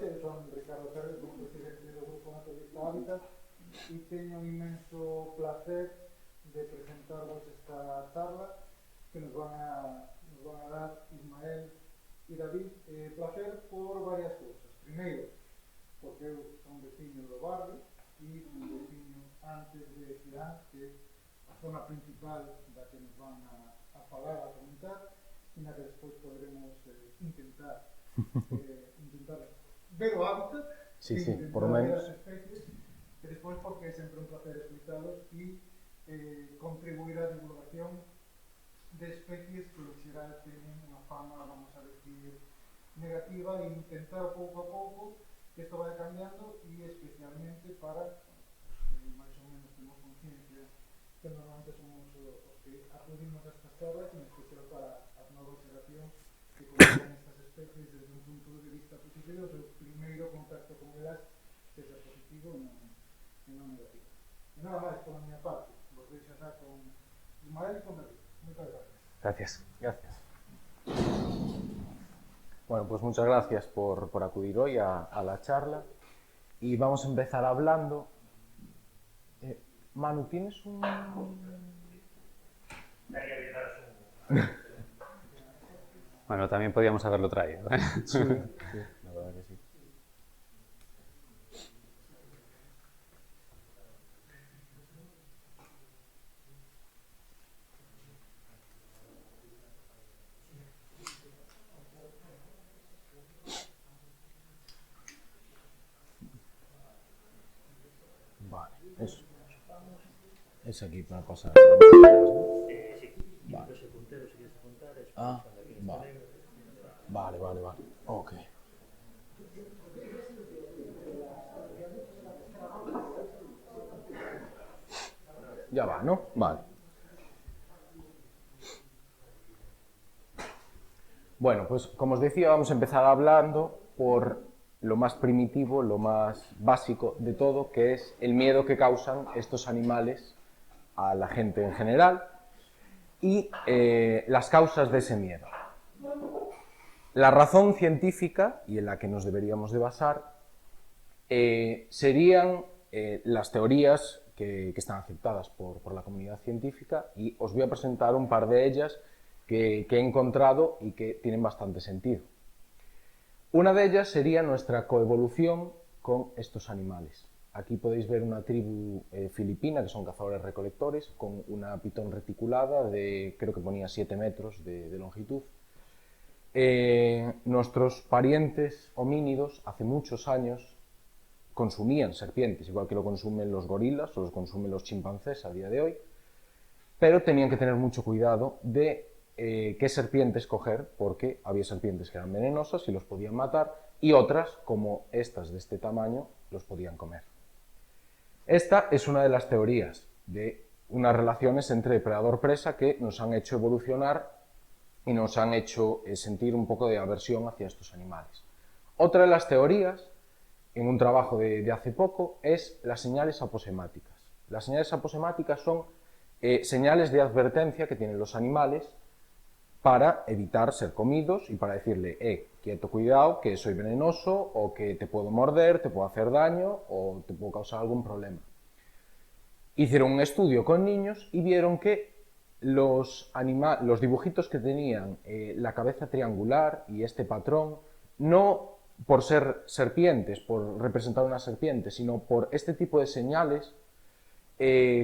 eu son Ricardo Pérez, como presidente do Grupo Naturalista Hábitat, e teño un inmenso placer de presentarvos esta charla que nos van a dar Ismael e David. Placer por varias cousas. Primeiro, porque eu son veciño do barrio e un veciño antes de Xirán, que é a zona principal da que nos van a falar, a comentar, e na que despois poderemos intentar ver o hábitat, sí, por lo menos. As especies, e despois porque é sempre un placer explicalos e contribuir á divulgación de especies que en xeral teñen unha fama, vamos a decir, negativa, e intentar pouco a pouco que isto vaya cambiando, e especialmente para máis ou menos temos conciencia que normalmente somos os que acudimos a estas charlas, en especial para as novas xeracións que conozcan estas especies desde un punto de vista positivo, o seu primeiro contacto con elas que sea positivo e non negativo. E nada máis por a miña parte, vos deixo xa con Ismael e con David. Moitas gracias. Gracias. Bueno, pues muchas gracias por acudir hoy a la charla, y vamos a empezar hablando. Manu, ¿tienes un...? Bueno, también podíamos haberlo traído, ¿eh? Sí, la verdad que sí. Vale, eso. Es aquí para pasar. Sí, Vale. los punteros, si quieres apuntar, es Ah, aquí vale. Vale. Ok. Ya va, ¿no? Vale. Bueno, pues como os decía, vamos a empezar hablando por lo más primitivo, lo más básico de todo, que es el miedo que causan estos animales a la gente en general y las causas de ese miedo. La razón científica, y en la que nos deberíamos de basar, serían las teorías que están aceptadas por la comunidad científica, y os voy a presentar un par de ellas que he encontrado y que tienen bastante sentido. Una de ellas sería nuestra coevolución con estos animales. Aquí podéis ver una tribu filipina, que son cazadores-recolectores, con una pitón reticulada de, creo que ponía 7 metros de longitud. Nuestros parientes homínidos hace muchos años consumían serpientes, igual que lo consumen los gorilas o los consumen los chimpancés a día de hoy, pero tenían que tener mucho cuidado de qué serpientes coger, porque había serpientes que eran venenosas y los podían matar, y otras, como estas de este tamaño, los podían comer. Esta es una de las teorías de unas relaciones entre depredador-presa que nos han hecho evolucionar y nos han hecho sentir un poco de aversión hacia estos animales. Otra de las teorías, en un trabajo de hace poco, es las señales aposemáticas. Las señales aposemáticas son señales de advertencia que tienen los animales para evitar ser comidos y para decirle, quieto, cuidado, que soy venenoso, o que te puedo morder, te puedo hacer daño o te puedo causar algún problema. Hicieron un estudio con niños y vieron que los dibujitos que tenían la cabeza triangular y este patrón, no por ser serpientes, por representar una serpiente, sino por este tipo de señales,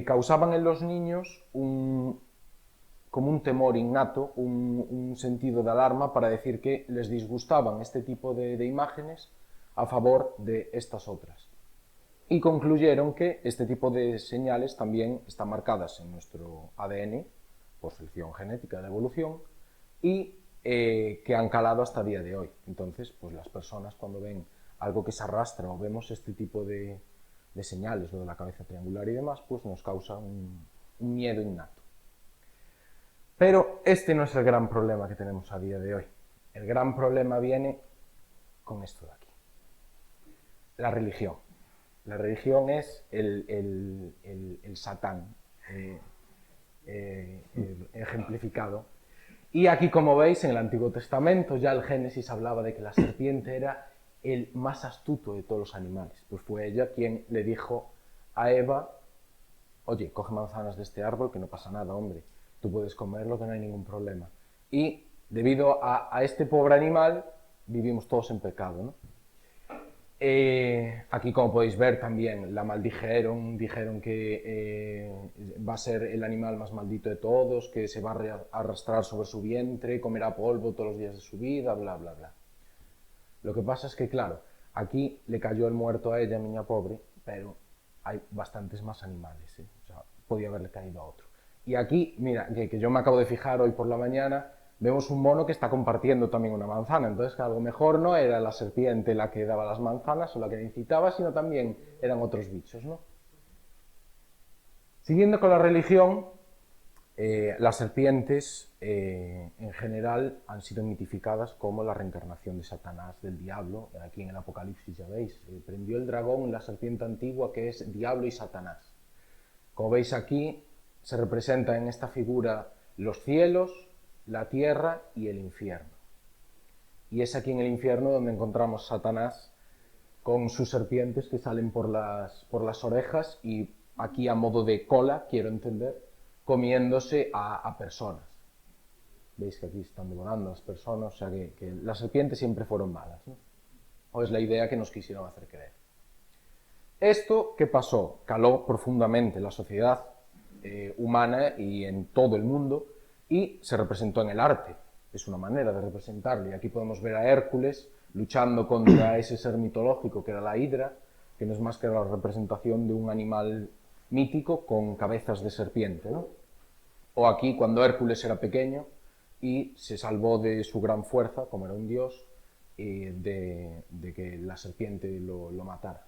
causaban en los niños como un temor innato, un sentido de alarma para decir que les disgustaban este tipo de imágenes a favor de estas otras. Y concluyeron que este tipo de señales también están marcadas en nuestro ADN, por selección genética de la evolución, y que han calado hasta el día de hoy. Entonces, pues las personas, cuando ven algo que se arrastra o vemos este tipo de señales, lo de la cabeza triangular y demás, pues nos causa un miedo innato. Pero este no es el gran problema que tenemos a día de hoy. El gran problema viene con esto de aquí. La religión. La religión es el Satán ejemplificado. Y aquí, como veis, en el Antiguo Testamento ya el Génesis hablaba de que la serpiente era el más astuto de todos los animales. Pues fue ella quien le dijo a Eva, oye, coge manzanas de este árbol que no pasa nada, hombre, tú puedes comerlo que no hay ningún problema. Y debido a este pobre animal vivimos todos en pecado, ¿no? Aquí, como podéis ver, también la maldijeron, dijeron que va a ser el animal más maldito de todos, que se va a arrastrar sobre su vientre, comerá polvo todos los días de su vida, bla, bla, bla. Lo que pasa es que, claro, aquí le cayó el muerto a ella, niña pobre, pero hay bastantes más animales, ¿eh? O sea, podía haberle caído a otro. Y aquí, mira, que yo me acabo de fijar hoy por la mañana, vemos un mono que está compartiendo también una manzana. Entonces, que a lo mejor no era la serpiente la que daba las manzanas o la que le incitaba, sino también eran otros bichos, ¿no? Siguiendo con la religión, las serpientes en general han sido mitificadas como la reencarnación de Satanás, del diablo. Aquí en el Apocalipsis ya veis, prendió el dragón, la serpiente antigua, que es diablo y Satanás. Como veis aquí, se representa en esta figura los cielos, la tierra y el infierno. Y es aquí en el infierno donde encontramos Satanás con sus serpientes que salen por las orejas y aquí a modo de cola, quiero entender, comiéndose a personas. Veis que aquí están devorando a las personas, o sea que las serpientes siempre fueron malas, ¿no? O es la idea que nos quisieron hacer creer. Esto, ¿qué pasó? Caló profundamente en la sociedad humana y en todo el mundo, y se representó en el arte. Es una manera de representarlo. Y aquí podemos ver a Hércules luchando contra ese ser mitológico que era la hidra, que no es más que la representación de un animal mítico con cabezas de serpiente, ¿no? O aquí cuando Hércules era pequeño y se salvó de su gran fuerza, como era un dios, de que la serpiente lo matara.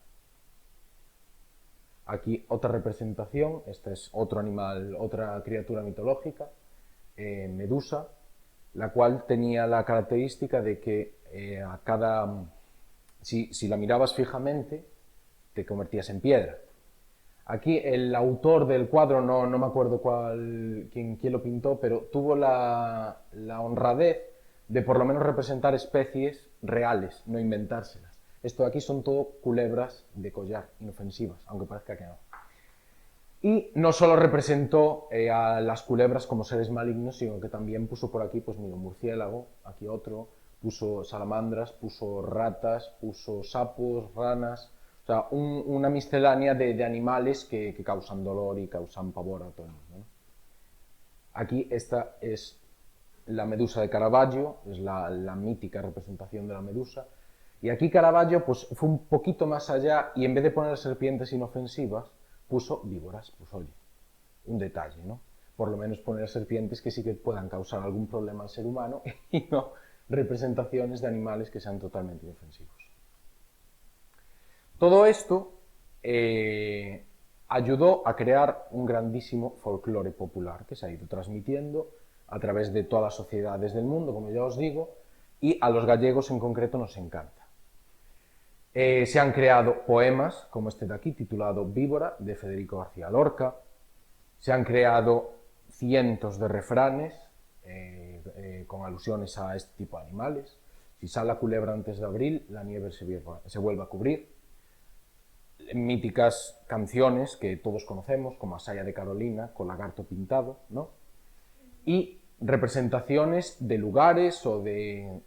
Aquí otra representación, este es otro animal, otra criatura mitológica, Medusa, la cual tenía la característica de que si la mirabas fijamente, te convertías en piedra. Aquí el autor del cuadro, no me acuerdo quién lo pintó, pero tuvo la honradez de por lo menos representar especies reales, no inventárselas. Esto de aquí son todo culebras de collar, inofensivas, aunque parezca que no. Y no solo representó a las culebras como seres malignos, sino que también puso por aquí, pues mira, un murciélago, aquí otro, puso salamandras, puso ratas, puso sapos, ranas, o sea, una miscelánea de animales que causan dolor y causan pavor a todo el mundo, ¿no? Aquí esta es la Medusa de Caravaggio, es la mítica representación de la Medusa, y aquí Caravaggio pues, fue un poquito más allá y en vez de poner serpientes inofensivas, puso víboras, pues oye, un detalle, ¿no? Por lo menos poner serpientes que sí que puedan causar algún problema al ser humano y no representaciones de animales que sean totalmente inofensivos. Todo esto ayudó a crear un grandísimo folclore popular que se ha ido transmitiendo a través de todas las sociedades del mundo, como ya os digo, y a los gallegos en concreto nos encanta. Se han creado poemas, como este de aquí, titulado Víbora, de Federico García Lorca. Se han creado cientos de refranes con alusiones a este tipo de animales. Si sale la culebra antes de abril, la nieve se vuelve a cubrir. Míticas canciones que todos conocemos, como Asaya de Carolina, con lagarto pintado, ¿no? Y representaciones de lugares o de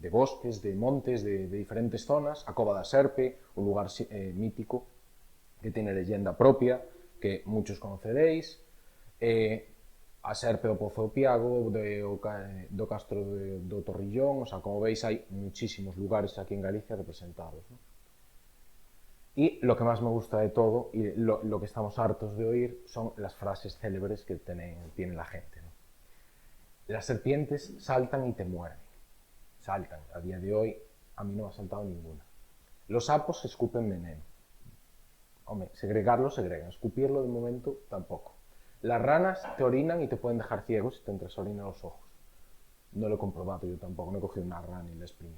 bosques, de montes, de diferentes zonas, a Cova da Serpe, un lugar mítico que tiene leyenda propia, que muchos conoceréis, a Serpe o Pozo do Piago, do Castro do Torrillón, o sea, como veis hay muchísimos lugares aquí en Galicia representados, ¿no? Y lo que más me gusta de todo, y lo que estamos hartos de oír, son las frases célebres que tiene la gente, ¿no? Las serpientes saltan y te muerden. Saltan. A día de hoy a mí no me ha saltado ninguna. Los sapos escupen veneno. Hombre, segregarlo segregan, escupirlo de momento tampoco. Las ranas te orinan y te pueden dejar ciegos si te entras orina los ojos. No lo he comprobado yo tampoco, no he cogido una rana y la exprimí.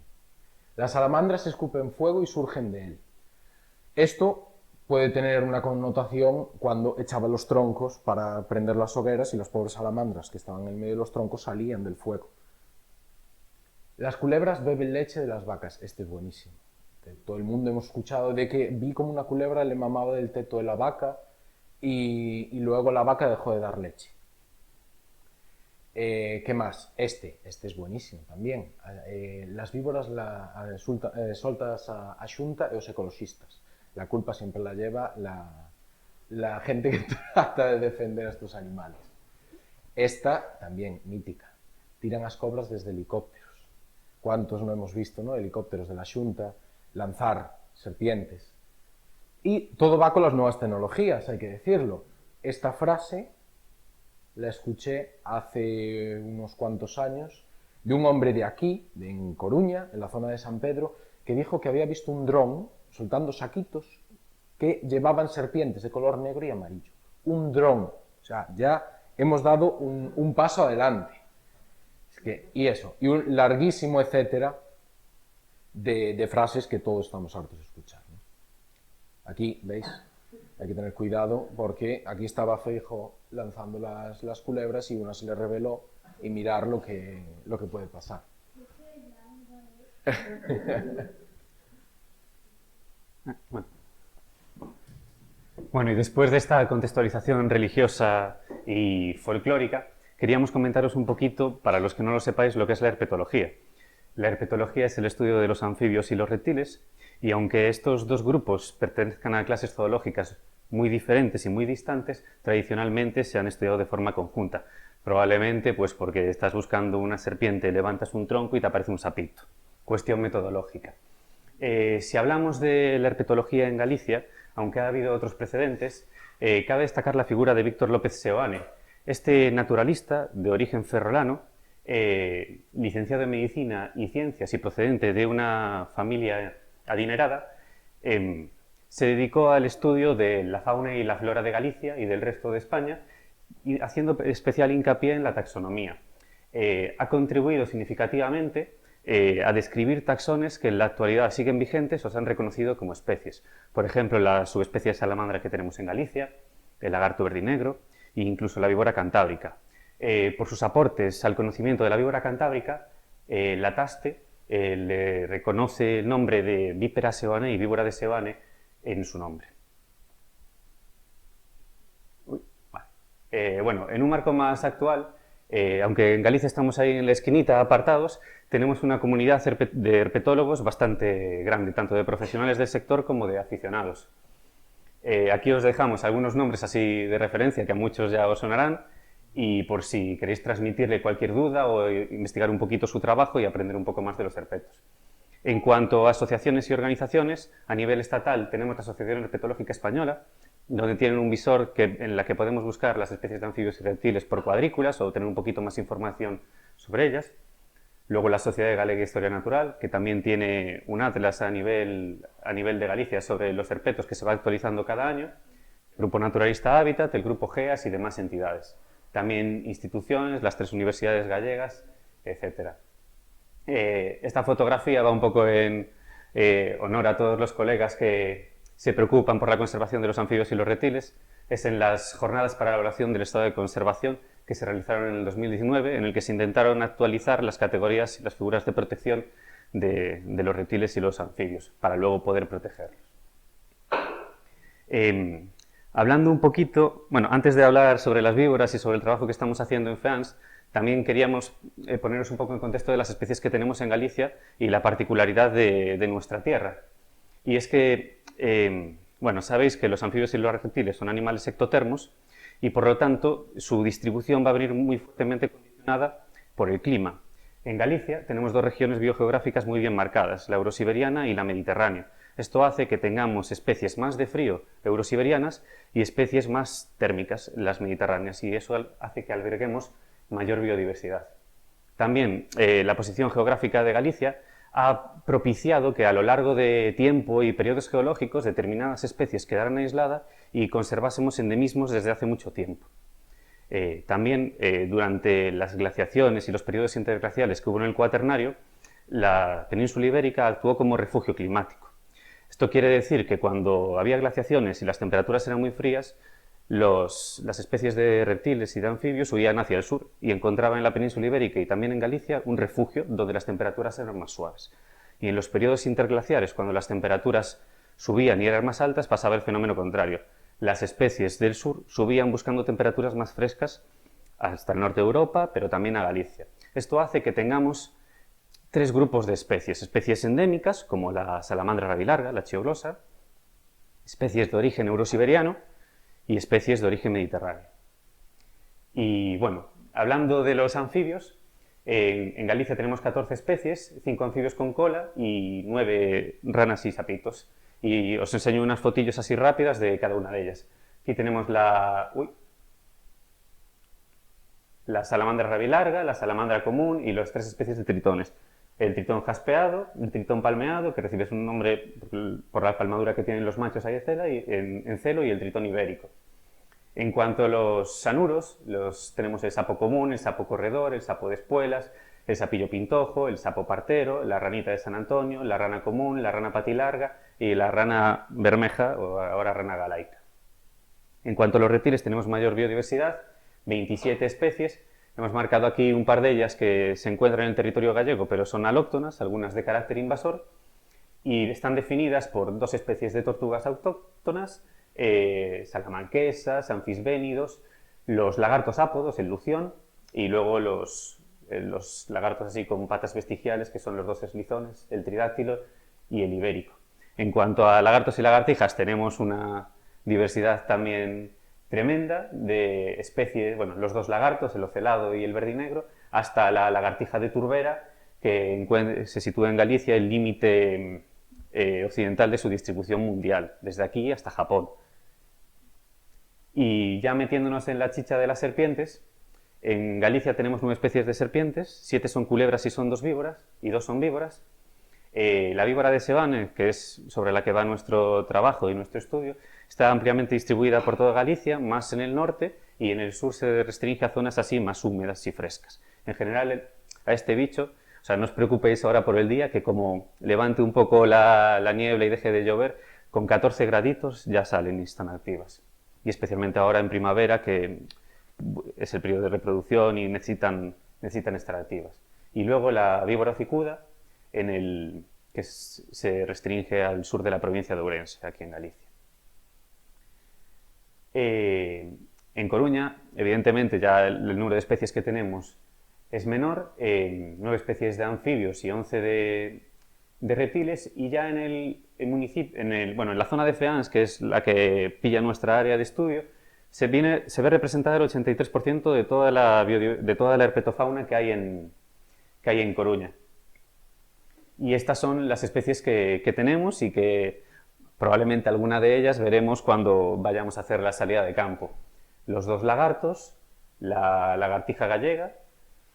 Las salamandras escupen fuego y surgen de él. Esto puede tener una connotación cuando echaba los troncos para prender las hogueras y las pobres salamandras que estaban en medio de los troncos salían del fuego. Las culebras beben leche de las vacas. Este es buenísimo. Todo el mundo hemos escuchado de que vi como una culebra le mamaba del teto de la vaca y luego la vaca dejó de dar leche. ¿Qué más? Este es buenísimo también. Las víboras soltas a Xunta e os ecologistas. La culpa siempre la lleva la gente que trata de defender a estos animales. Esta también, mítica. Tiran as cobras desde helicópteros. ¿Cuántos no hemos visto, no? Helicópteros de la Xunta lanzar serpientes? Y todo va con las nuevas tecnologías, hay que decirlo. Esta frase la escuché hace unos cuantos años de un hombre de aquí, en Coruña, en la zona de San Pedro, que dijo que había visto un dron soltando saquitos que llevaban serpientes de color negro y amarillo. Un dron. O sea, ya hemos dado un paso adelante. Y eso, y un larguísimo etcétera de frases que todos estamos hartos de escuchar, ¿no? Aquí, ¿veis? Hay que tener cuidado porque aquí estaba Feijóo lanzando las culebras y una se le reveló y mirar lo que puede pasar. Bueno, y después de esta contextualización religiosa y folclórica, queríamos comentaros un poquito, para los que no lo sepáis, lo que es la herpetología. La herpetología es el estudio de los anfibios y los reptiles, y aunque estos dos grupos pertenezcan a clases zoológicas muy diferentes y muy distantes, tradicionalmente se han estudiado de forma conjunta. Probablemente pues porque estás buscando una serpiente, levantas un tronco y te aparece un sapito. Cuestión metodológica. Si hablamos de la herpetología en Galicia, aunque ha habido otros precedentes, cabe destacar la figura de Víctor López Seoane. Este naturalista, de origen ferrolano, licenciado en Medicina y Ciencias y procedente de una familia adinerada, se dedicó al estudio de la fauna y la flora de Galicia y del resto de España, y haciendo especial hincapié en la taxonomía. Ha contribuido significativamente a describir taxones que en la actualidad siguen vigentes o se han reconocido como especies. Por ejemplo, la subespecie de salamandra que tenemos en Galicia, el lagarto verdinegro e incluso la víbora cantábrica. Por sus aportes al conocimiento de la víbora cantábrica, la TASTE le reconoce el nombre de Vipera seoane y víbora de Seoane en su nombre. Bueno, en un marco más actual, aunque en Galicia estamos ahí en la esquinita apartados, tenemos una comunidad de herpetólogos bastante grande, tanto de profesionales del sector como de aficionados. Aquí os dejamos algunos nombres así de referencia que a muchos ya os sonarán, y por si queréis transmitirle cualquier duda o investigar un poquito su trabajo y aprender un poco más de los herpetos. En cuanto a asociaciones y organizaciones, a nivel estatal tenemos la Asociación Herpetológica Española, donde tienen un visor en la que podemos buscar las especies de anfibios y reptiles por cuadrículas o tener un poquito más información sobre ellas. Luego la Sociedad Galega de Historia Natural, que también tiene un atlas a nivel de Galicia sobre los herpetos que se va actualizando cada año. El Grupo Naturalista Hábitat, el Grupo GEAS y demás entidades. También instituciones, las 3 universidades gallegas, etc. Esta fotografía va un poco en honor a todos los colegas que se preocupan por la conservación de los anfibios y los reptiles. Es en las jornadas para la evaluación del estado de conservación que se realizaron en el 2019, en el que se intentaron actualizar las categorías y las figuras de protección de los reptiles y los anfibios, para luego poder protegerlos. Hablando un poquito, bueno, antes de hablar sobre las víboras y sobre el trabajo que estamos haciendo en FEANS, también queríamos poneros un poco en contexto de las especies que tenemos en Galicia y la particularidad de nuestra tierra. Y es que, bueno, sabéis que los anfibios y los reptiles son animales ectotermos y, por lo tanto, su distribución va a venir muy fuertemente condicionada por el clima. En Galicia tenemos 2 regiones biogeográficas muy bien marcadas, la eurosiberiana y la mediterránea. Esto hace que tengamos especies más de frío eurosiberianas y especies más térmicas, las mediterráneas, y eso hace que alberguemos mayor biodiversidad. También la posición geográfica de Galicia ha propiciado que a lo largo de tiempo y periodos geológicos determinadas especies quedaran aisladas y conservásemos endemismos desde hace mucho tiempo. También durante las glaciaciones y los periodos interglaciales que hubo en el Cuaternario, la península ibérica actuó como refugio climático. Esto quiere decir que cuando había glaciaciones y las temperaturas eran muy frías, las especies de reptiles y de anfibios huían hacia el sur y encontraban en la península ibérica y también en Galicia un refugio donde las temperaturas eran más suaves. Y en los periodos interglaciares, cuando las temperaturas subían y eran más altas, pasaba el fenómeno contrario. Las especies del sur subían buscando temperaturas más frescas hasta el norte de Europa, pero también a Galicia. Esto hace que tengamos tres grupos de especies. Especies endémicas, como la salamandra rabilarga, la chioglosa, especies de origen eurosiberiano y especies de origen mediterráneo. Y bueno, hablando de los anfibios, en Galicia tenemos 14 especies, 5 anfibios con cola y 9 ranas y sapitos. Y os enseño unas fotillos así rápidas de cada una de ellas. Aquí tenemos la salamandra rabilarga, la salamandra común y las 3 especies de tritones. El tritón jaspeado, el tritón palmeado, que recibe su nombre por la palmadura que tienen los machos ahí en celo, y el tritón ibérico. En cuanto a los sanuros, tenemos el sapo común, el sapo corredor, el sapo de espuelas, el sapillo pintojo, el sapo partero, la ranita de San Antonio, la rana común, la rana patilarga y la rana bermeja, o ahora rana galaica. En cuanto a los reptiles, tenemos mayor biodiversidad, 27 especies. Hemos marcado aquí un par de ellas que se encuentran en el territorio gallego, pero son alóctonas, algunas de carácter invasor, y están definidas por 2 especies de tortugas autóctonas, salamanquesas, anfisbénidos, los lagartos ápodos, el lución, y luego los lagartos así con patas vestigiales, que son los 2 eslizones, el tridáctilo y el ibérico. En cuanto a lagartos y lagartijas, tenemos una diversidad también tremenda de especies, bueno, los 2 lagartos, el ocelado y el verdinegro, hasta la lagartija de Turbera, que se sitúa en Galicia, el límite occidental de su distribución mundial, desde aquí hasta Japón. Y ya metiéndonos en la chicha de las serpientes, en Galicia tenemos 9 especies de serpientes, 7 son culebras y son 2 víboras, y 2 son víboras. La víbora de Seoane, que es sobre la que va nuestro trabajo y nuestro estudio, está ampliamente distribuida por toda Galicia, más en el norte, y en el sur se restringe a zonas así más húmedas y frescas. En general, a este bicho, o sea, no os preocupéis ahora por el día, que como levante un poco la niebla y deje de llover, con 14 graditos ya salen y están activas. Y especialmente ahora en primavera, que es el periodo de reproducción y necesitan estar activas. Y luego la víbora hocicuda, que se restringe al sur de la provincia de Ourense, aquí en Galicia. En Coruña, evidentemente, ya el número de especies que tenemos es menor, 9 especies de anfibios y 11 de reptiles, y ya en el municipio, en la zona de Feáns, que es la que pilla nuestra área de estudio, se ve representada el 83% de toda la herpetofauna que hay en Coruña. Y estas son las especies que tenemos y que probablemente alguna de ellas veremos cuando vayamos a hacer la salida de campo. Los 2 lagartos, la lagartija gallega,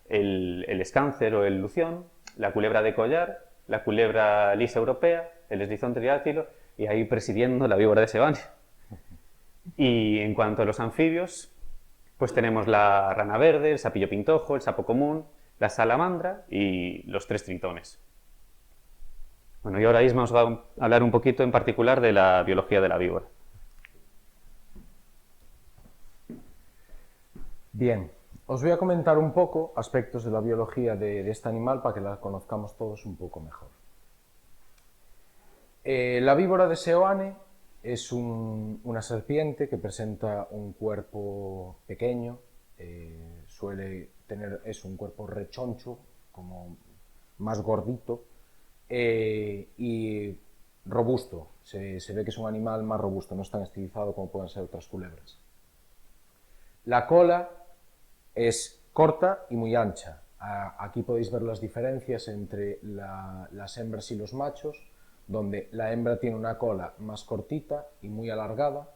el escáncer o el lución, la culebra de collar, la culebra lisa europea, el eslizón tridáctilo y ahí presidiendo la víbora de Seoane. Y en cuanto a los anfibios, pues tenemos la rana verde, el sapillo pintojo, el sapo común, la salamandra y los 3 tritones. Bueno, y ahora Isma os va a hablar un poquito en particular de la biología de la víbora. Bien, os voy a comentar un poco aspectos de la biología de este animal para que la conozcamos todos un poco mejor. La víbora de Seoane es una serpiente que presenta un cuerpo pequeño, suele tener un cuerpo rechoncho, como más gordito, y robusto. Se ve que es un animal más robusto, no es tan estilizado como pueden ser otras culebras. La cola es corta y muy ancha. Aquí podéis ver las diferencias entre las hembras y los machos, donde la hembra tiene una cola más cortita y muy alargada,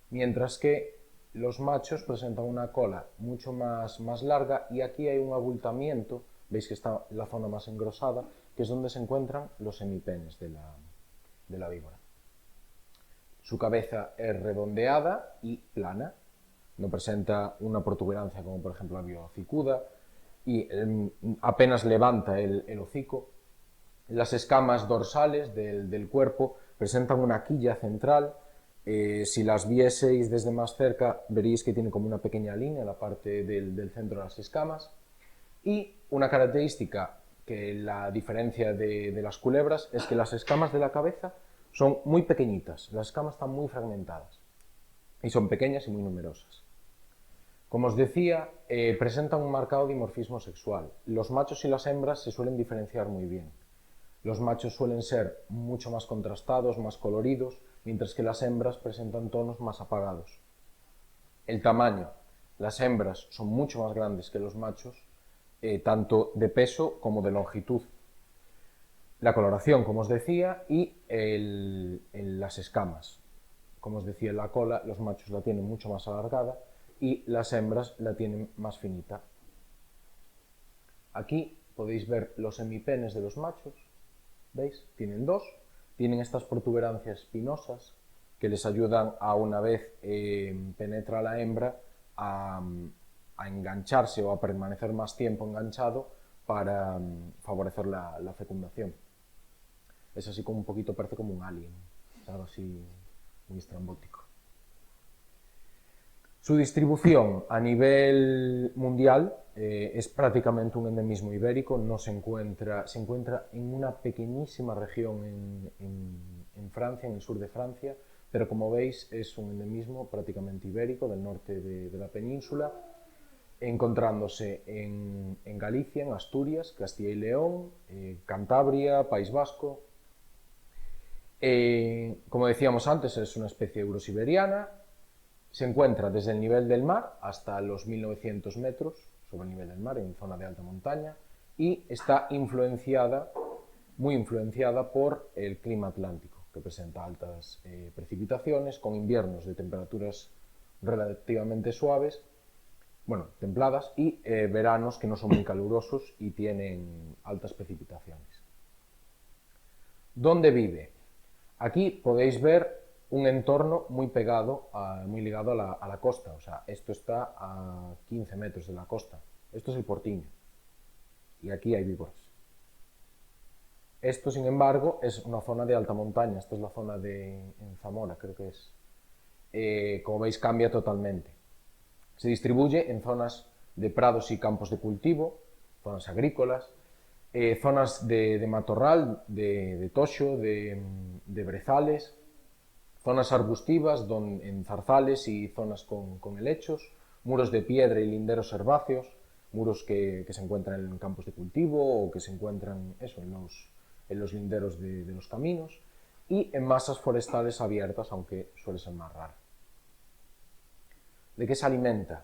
mientras que los machos presentan una cola mucho más larga, y aquí hay un abultamiento, veis que está la zona más engrosada, que es donde se encuentran los hemipenes de la víbora. Su cabeza es redondeada y plana, no presenta una protuberancia como por ejemplo la víbora hocicuda, y apenas levanta el hocico. Las escamas dorsales del cuerpo presentan una quilla central Si las vieseis desde más cerca, veríais que tiene como una pequeña línea en la parte del centro de las escamas. Y una característica que la diferencia de las culebras es que las escamas de la cabeza son muy pequeñitas, las escamas están muy fragmentadas y son pequeñas y muy numerosas. Como os decía, presentan un marcado dimorfismo sexual. Los machos y las hembras se suelen diferenciar muy bien. Los machos suelen ser mucho más contrastados, más coloridos, mientras que las hembras presentan tonos más apagados. El tamaño. Las hembras son mucho más grandes que los machos, tanto de peso como de longitud. La coloración, como os decía, y las escamas. Como os decía, la cola, los machos la tienen mucho más alargada y las hembras la tienen más finita. Aquí podéis ver los hemipenes de los machos, ¿veis? Tienen dos, tienen estas protuberancias espinosas que les ayudan a, una vez penetra la hembra, a engancharse o a permanecer más tiempo enganchado para favorecer la fecundación. Es así como un poquito, parece como un alien, es algo así muy estrambótico. Su distribución a nivel mundial es prácticamente un endemismo ibérico, no se encuentra en una pequeñísima región en Francia, en el sur de Francia, pero como veis es un endemismo prácticamente ibérico del norte de la península, encontrándose en Galicia, en Asturias, Castilla y León, Cantabria, País Vasco. Como decíamos antes, es una especie eurosiberiana. Se encuentra desde el nivel del mar hasta los 1900 metros sobre el nivel del mar, en zona de alta montaña, y está muy influenciada por el clima atlántico, que presenta altas precipitaciones, con inviernos de temperaturas relativamente suaves, bueno, templadas, y veranos que no son muy calurosos y tienen altas precipitaciones. ¿Dónde vive? Aquí podéis ver un entorno muy pegado, muy ligado a la costa, o sea, esto está a 15 metros de la costa. Esto es el Portiño, y aquí hay víboras. Esto, sin embargo, es una zona de alta montaña, esta es la zona en Zamora, creo que es. Como veis, cambia totalmente. Se distribuye en zonas de prados y campos de cultivo, zonas agrícolas, zonas de matorral, de toxo, de brezales, zonas arbustivas, en zarzales y zonas con helechos, muros de piedra y linderos herbáceos, muros que se encuentran en campos de cultivo o que se encuentran en los linderos de los caminos, y en masas forestales abiertas, aunque suele ser más raro. ¿De qué se alimenta?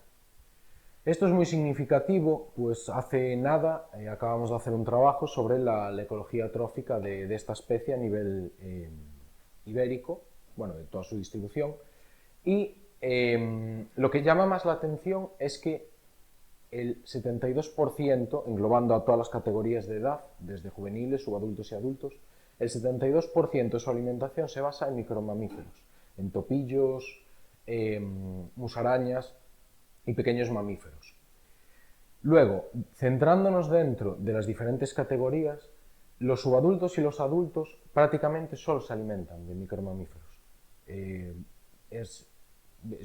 Esto es muy significativo, pues hace nada acabamos de hacer un trabajo sobre la ecología trófica de esta especie a nivel ibérico, bueno, de toda su distribución, y lo que llama más la atención es que el 72%, englobando a todas las categorías de edad, desde juveniles, subadultos y adultos, el 72% de su alimentación se basa en micromamíferos, en topillos, musarañas y pequeños mamíferos. Luego, centrándonos dentro de las diferentes categorías, los subadultos y los adultos prácticamente solo se alimentan de micromamíferos.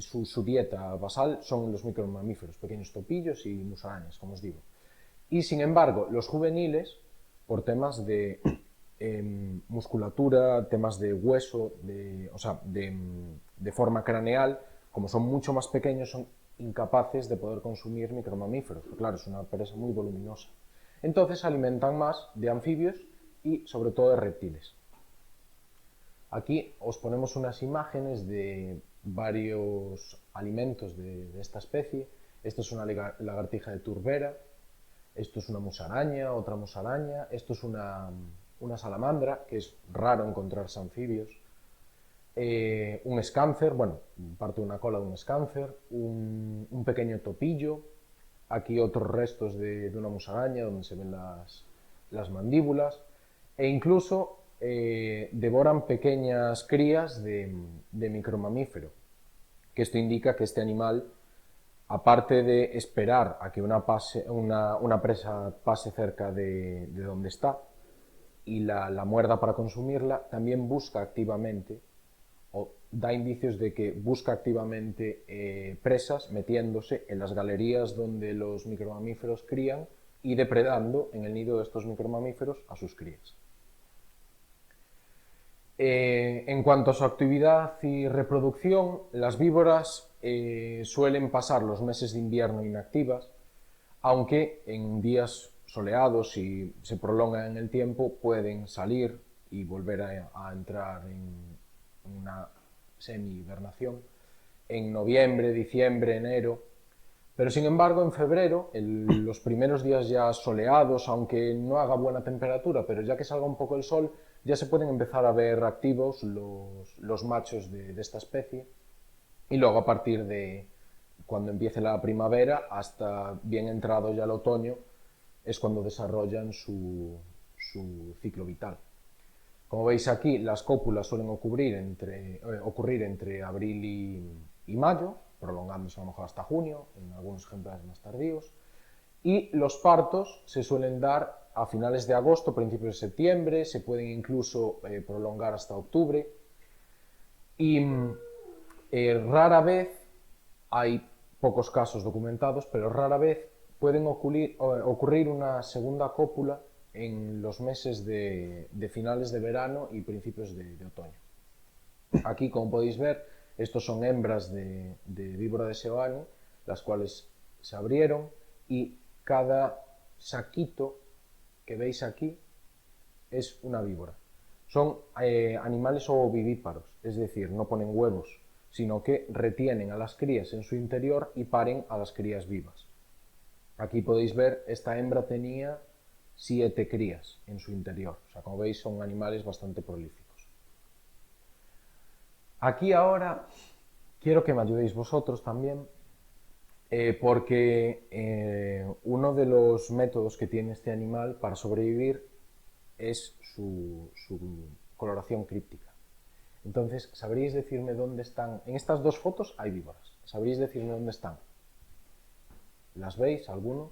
Su dieta basal son los micromamíferos, pequeños topillos y musarañas, como os digo. Y sin embargo, los juveniles, por temas de musculatura, temas de hueso, de forma craneal, como son mucho más pequeños, son incapaces de poder consumir micromamíferos, porque claro, es una presa muy voluminosa. Entonces se alimentan más de anfibios y sobre todo de reptiles. Aquí os ponemos unas imágenes de varios alimentos de esta especie. Esto es una lagartija de turbera, esto es una musaraña, otra musaraña, esto es una salamandra, que es raro encontrarse anfibios, un escáncer, bueno, parte de una cola de un escáncer, un pequeño topillo, aquí otros restos de una musaraña donde se ven las mandíbulas, e incluso devoran pequeñas crías de micromamífero, que esto indica que este animal, aparte de esperar a que una presa pase cerca de donde está y la muerda para consumirla, también busca activamente o da indicios de que busca activamente presas metiéndose en las galerías donde los micromamíferos crían y depredando en el nido de estos micromamíferos a sus crías. En cuanto a su actividad y reproducción, las víboras suelen pasar los meses de invierno inactivas, aunque en días soleados y se prolongan en el tiempo pueden salir y volver a entrar en una semi-hibernación en noviembre, diciembre, enero. Pero sin embargo en febrero, los primeros días ya soleados, aunque no haga buena temperatura, pero ya que salga un poco el sol, ya se pueden empezar a ver activos los machos de esta especie. Y luego a partir de cuando empiece la primavera hasta bien entrado ya el otoño es cuando desarrollan su ciclo vital. Como veis aquí, las cópulas suelen ocurrir entre abril y mayo, prolongándose a lo mejor hasta junio, en algunos ejemplares más tardíos, y los partos se suelen dar a finales de agosto, principios de septiembre, se pueden incluso prolongar hasta octubre, y rara vez, hay pocos casos documentados, pero rara vez pueden ocurrir una segunda cópula en los meses de finales de verano y principios de otoño. Aquí, como podéis ver, estos son hembras de víbora de Seoane, las cuales se abrieron y cada saquito que veis aquí es una víbora. Son animales ovovivíparos, es decir, no ponen huevos, sino que retienen a las crías en su interior y paren a las crías vivas. Aquí podéis ver, esta hembra tenía 7 crías en su interior. O sea, como veis, son animales bastante prolíficos. Aquí ahora quiero que me ayudéis vosotros también, porque uno de los métodos que tiene este animal para sobrevivir es su coloración críptica. Entonces, ¿sabríais decirme dónde están? En estas dos fotos hay víboras. ¿Sabríais decirme dónde están? ¿Las veis? ¿Alguno?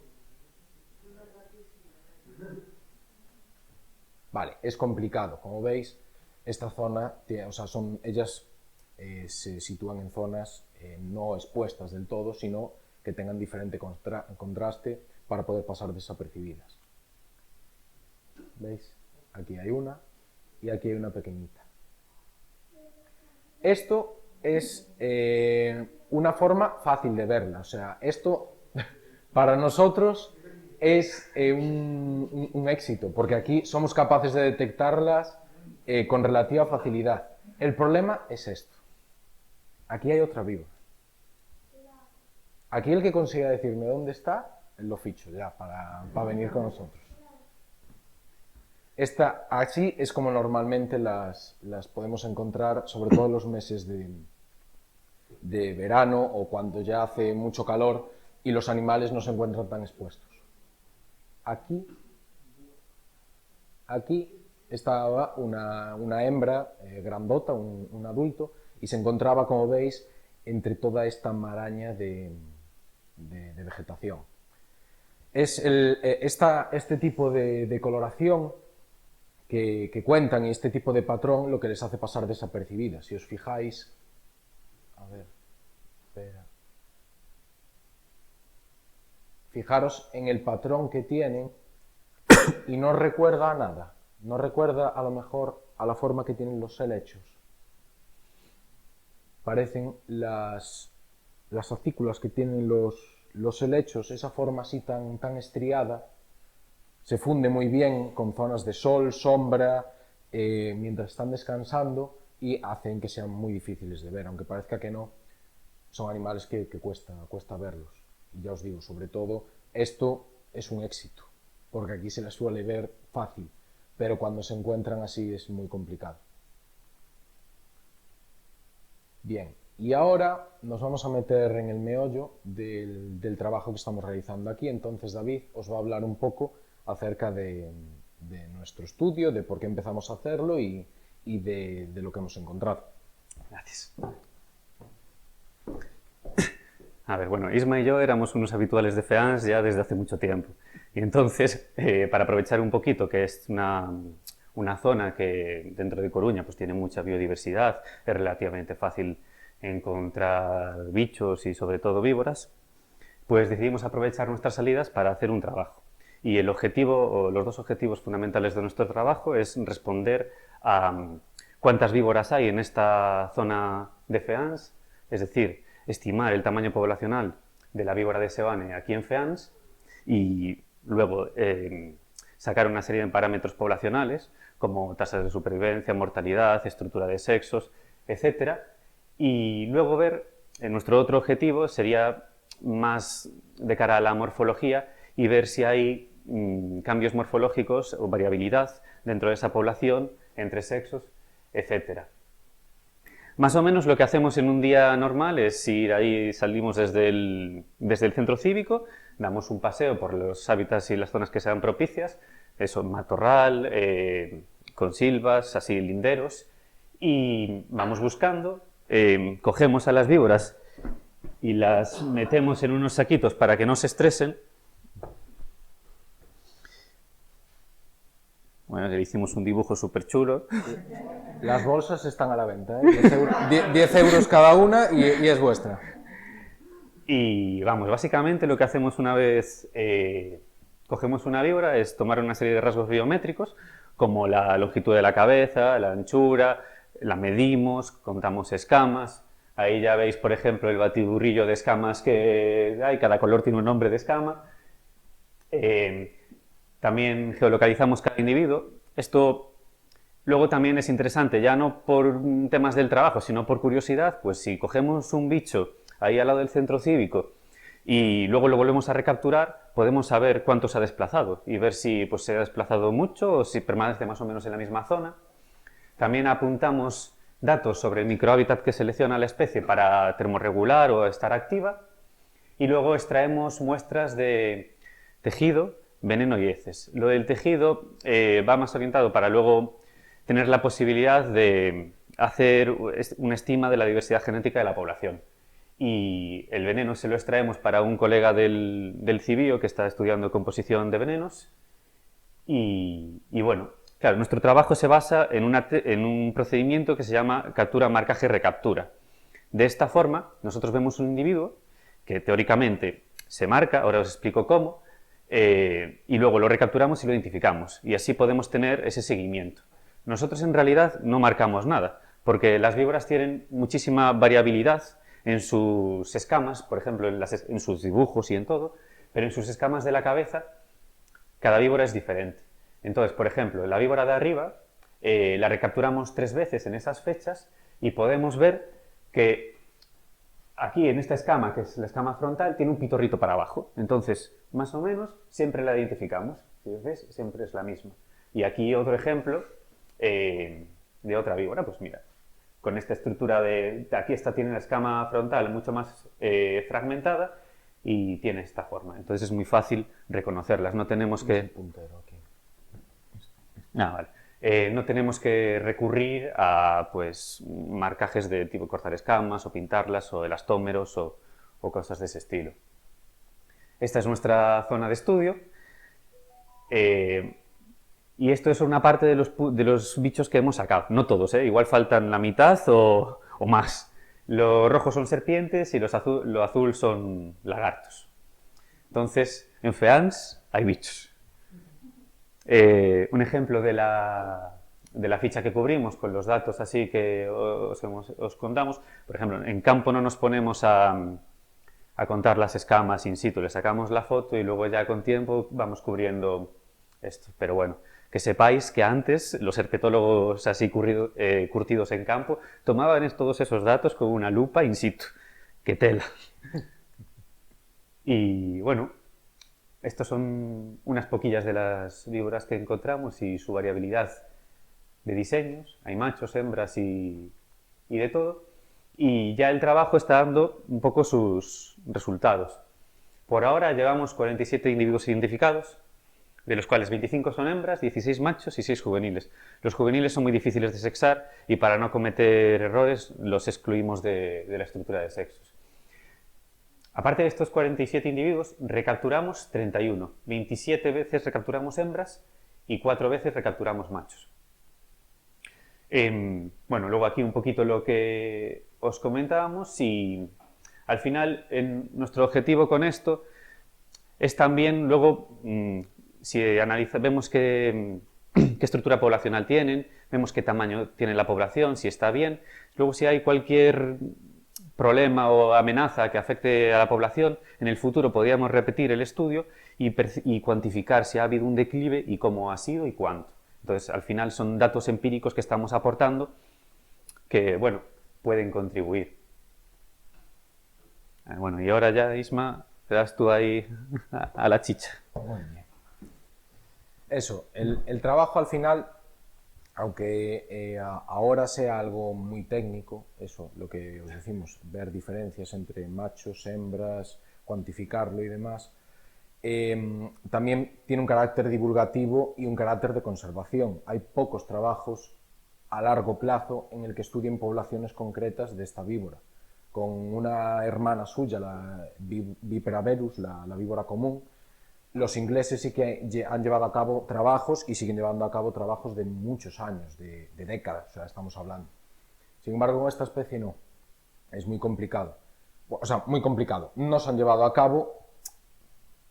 Vale, es complicado. Como veis, esta zona, ellas se sitúan en zonas no expuestas del todo, sino que tengan diferente contraste para poder pasar desapercibidas. ¿Veis? Aquí hay una y aquí hay una pequeñita. Esto es una forma fácil de verla. O sea, esto para nosotros es un éxito, porque aquí somos capaces de detectarlas con relativa facilidad. El problema es esto. Aquí hay otra víbora. Aquí el que consiga decirme dónde está, lo ficho ya para venir con nosotros. Esta así es como normalmente las podemos encontrar, sobre todo en los meses de verano o cuando ya hace mucho calor y los animales no se encuentran tan expuestos. Aquí estaba una hembra grandota, un adulto, y se encontraba, como veis, entre toda esta maraña de vegetación. Es este tipo de coloración que cuentan y este tipo de patrón lo que les hace pasar desapercibidas. Si os fijáis, a ver, espera. Fijaros en el patrón que tienen y no recuerda a nada. No recuerda a lo mejor a la forma que tienen los helechos. Parecen las acículas que tienen los helechos, esa forma así tan estriada, se funde muy bien con zonas de sol, sombra, mientras están descansando y hacen que sean muy difíciles de ver, aunque parezca que no, son animales que cuesta verlos. Y ya os digo, sobre todo, esto es un éxito, porque aquí se les suele ver fácil, pero cuando se encuentran así es muy complicado. Bien, y ahora nos vamos a meter en el meollo del trabajo que estamos realizando aquí. Entonces David os va a hablar un poco acerca de nuestro estudio, de por qué empezamos a hacerlo y de lo que hemos encontrado. Gracias. A ver, bueno, Isma y yo éramos unos habituales de FEANS ya desde hace mucho tiempo. Y entonces, para aprovechar un poquito que es una una zona que dentro de Coruña pues tiene mucha biodiversidad, es relativamente fácil encontrar bichos y sobre todo víboras, pues decidimos aprovechar nuestras salidas para hacer un trabajo. Y el objetivo, o los dos objetivos fundamentales de nuestro trabajo es responder a cuántas víboras hay en esta zona de Feans, es decir, estimar el tamaño poblacional de la víbora de Seoane aquí en Feans y luego sacar una serie de parámetros poblacionales como tasas de supervivencia, mortalidad, estructura de sexos, etc. Y luego ver, nuestro otro objetivo sería más de cara a la morfología y ver si hay cambios morfológicos o variabilidad dentro de esa población, entre sexos, etc. Más o menos lo que hacemos en un día normal es ir ahí, salimos desde el centro cívico, damos un paseo por los hábitats y las zonas que sean propicias, eso, matorral, con silvas, así linderos, y vamos buscando, cogemos a las víboras y las metemos en unos saquitos para que no se estresen. Bueno, le hicimos un dibujo súper chulo. Las bolsas están a la venta, ¿eh? 10 euros cada una y es vuestra. Y vamos, básicamente lo que hacemos una vez cogemos una víbora es tomar una serie de rasgos biométricos, como la longitud de la cabeza, la anchura, la medimos, contamos escamas. Ahí ya veis, por ejemplo, el batiburrillo de escamas que hay, cada color tiene un nombre de escama. También geolocalizamos cada individuo. Esto luego también es interesante, ya no por temas del trabajo, sino por curiosidad, pues si cogemos un bicho ahí al lado del centro cívico y luego lo volvemos a recapturar, podemos saber cuánto se ha desplazado y ver si pues, se ha desplazado mucho o si permanece más o menos en la misma zona. También apuntamos datos sobre el microhábitat que selecciona la especie para termorregular o estar activa y luego extraemos muestras de tejido, veneno y heces. Lo del tejido va más orientado para luego tener la posibilidad de hacer una estima de la diversidad genética de la población. Y el veneno se lo extraemos para un colega del CIBIO que está estudiando composición de venenos. Y bueno, claro, nuestro trabajo se basa en un procedimiento que se llama captura, marcaje, recaptura. De esta forma, nosotros vemos un individuo que teóricamente se marca, ahora os explico cómo, y luego lo recapturamos y lo identificamos. Y así podemos tener ese seguimiento. Nosotros en realidad no marcamos nada, porque las víboras tienen muchísima variabilidad en sus escamas, por ejemplo, en sus dibujos y en todo, pero en sus escamas de la cabeza, cada víbora es diferente. Entonces, por ejemplo, la víbora de arriba la recapturamos 3 veces en esas fechas y podemos ver que aquí en esta escama, que es la escama frontal, tiene un pitorrito para abajo. Entonces, más o menos, siempre la identificamos. Si ves, siempre es la misma. Y aquí otro ejemplo de otra víbora, pues mira, con esta estructura aquí tiene la escama frontal mucho más fragmentada y tiene esta forma. Entonces es muy fácil reconocerlas. No tenemos que... vale. No tenemos que recurrir a pues, marcajes de tipo cortar escamas o pintarlas o elastómeros o cosas de ese estilo. Esta es nuestra zona de estudio. Y esto es una parte de los bichos que hemos sacado. No todos, igual faltan la mitad o más. Los rojos son serpientes y lo azul son lagartos. Entonces, en Feans hay bichos. Un ejemplo de la ficha que cubrimos con los datos así que os contamos. Por ejemplo, en campo no nos ponemos a contar las escamas in situ. Le sacamos la foto y luego ya con tiempo vamos cubriendo esto. Pero bueno, que sepáis que antes los herpetólogos así curtidos en campo tomaban todos esos datos con una lupa in situ. ¡Qué tela! Y bueno, estos son unas poquillas de las víboras que encontramos y su variabilidad de diseños. Hay machos, hembras y de todo. Y ya el trabajo está dando un poco sus resultados. Por ahora llevamos 47 individuos identificados, de los cuales 25 son hembras, 16 machos y 6 juveniles. Los juveniles son muy difíciles de sexar y para no cometer errores los excluimos de la estructura de sexos. Aparte de estos 47 individuos, recapturamos 31. 27 veces recapturamos hembras y 4 veces recapturamos machos. Bueno, luego aquí un poquito lo que os comentábamos y al final nuestro objetivo con esto es también luego, si vemos qué estructura poblacional tienen, vemos qué tamaño tiene la población, si está bien, luego si hay cualquier problema o amenaza que afecte a la población, en el futuro podríamos repetir el estudio y cuantificar si ha habido un declive y cómo ha sido y cuánto. Entonces, al final son datos empíricos que estamos aportando que, bueno, pueden contribuir. Bueno, y ahora ya, Isma, te das tú ahí a la chicha. Muy bien. Eso, el trabajo al final, aunque ahora sea algo muy técnico, eso, lo que os decimos, ver diferencias entre machos, hembras, cuantificarlo y demás, también tiene un carácter divulgativo y un carácter de conservación. Hay pocos trabajos a largo plazo en el que estudien poblaciones concretas de esta víbora. Con una hermana suya, la Viperaverus, la víbora común, los ingleses sí que han llevado a cabo trabajos y siguen llevando a cabo trabajos de muchos años, de décadas, o sea, estamos hablando. Sin embargo, con esta especie no, es muy complicado. O sea, muy complicado. No se han llevado a cabo,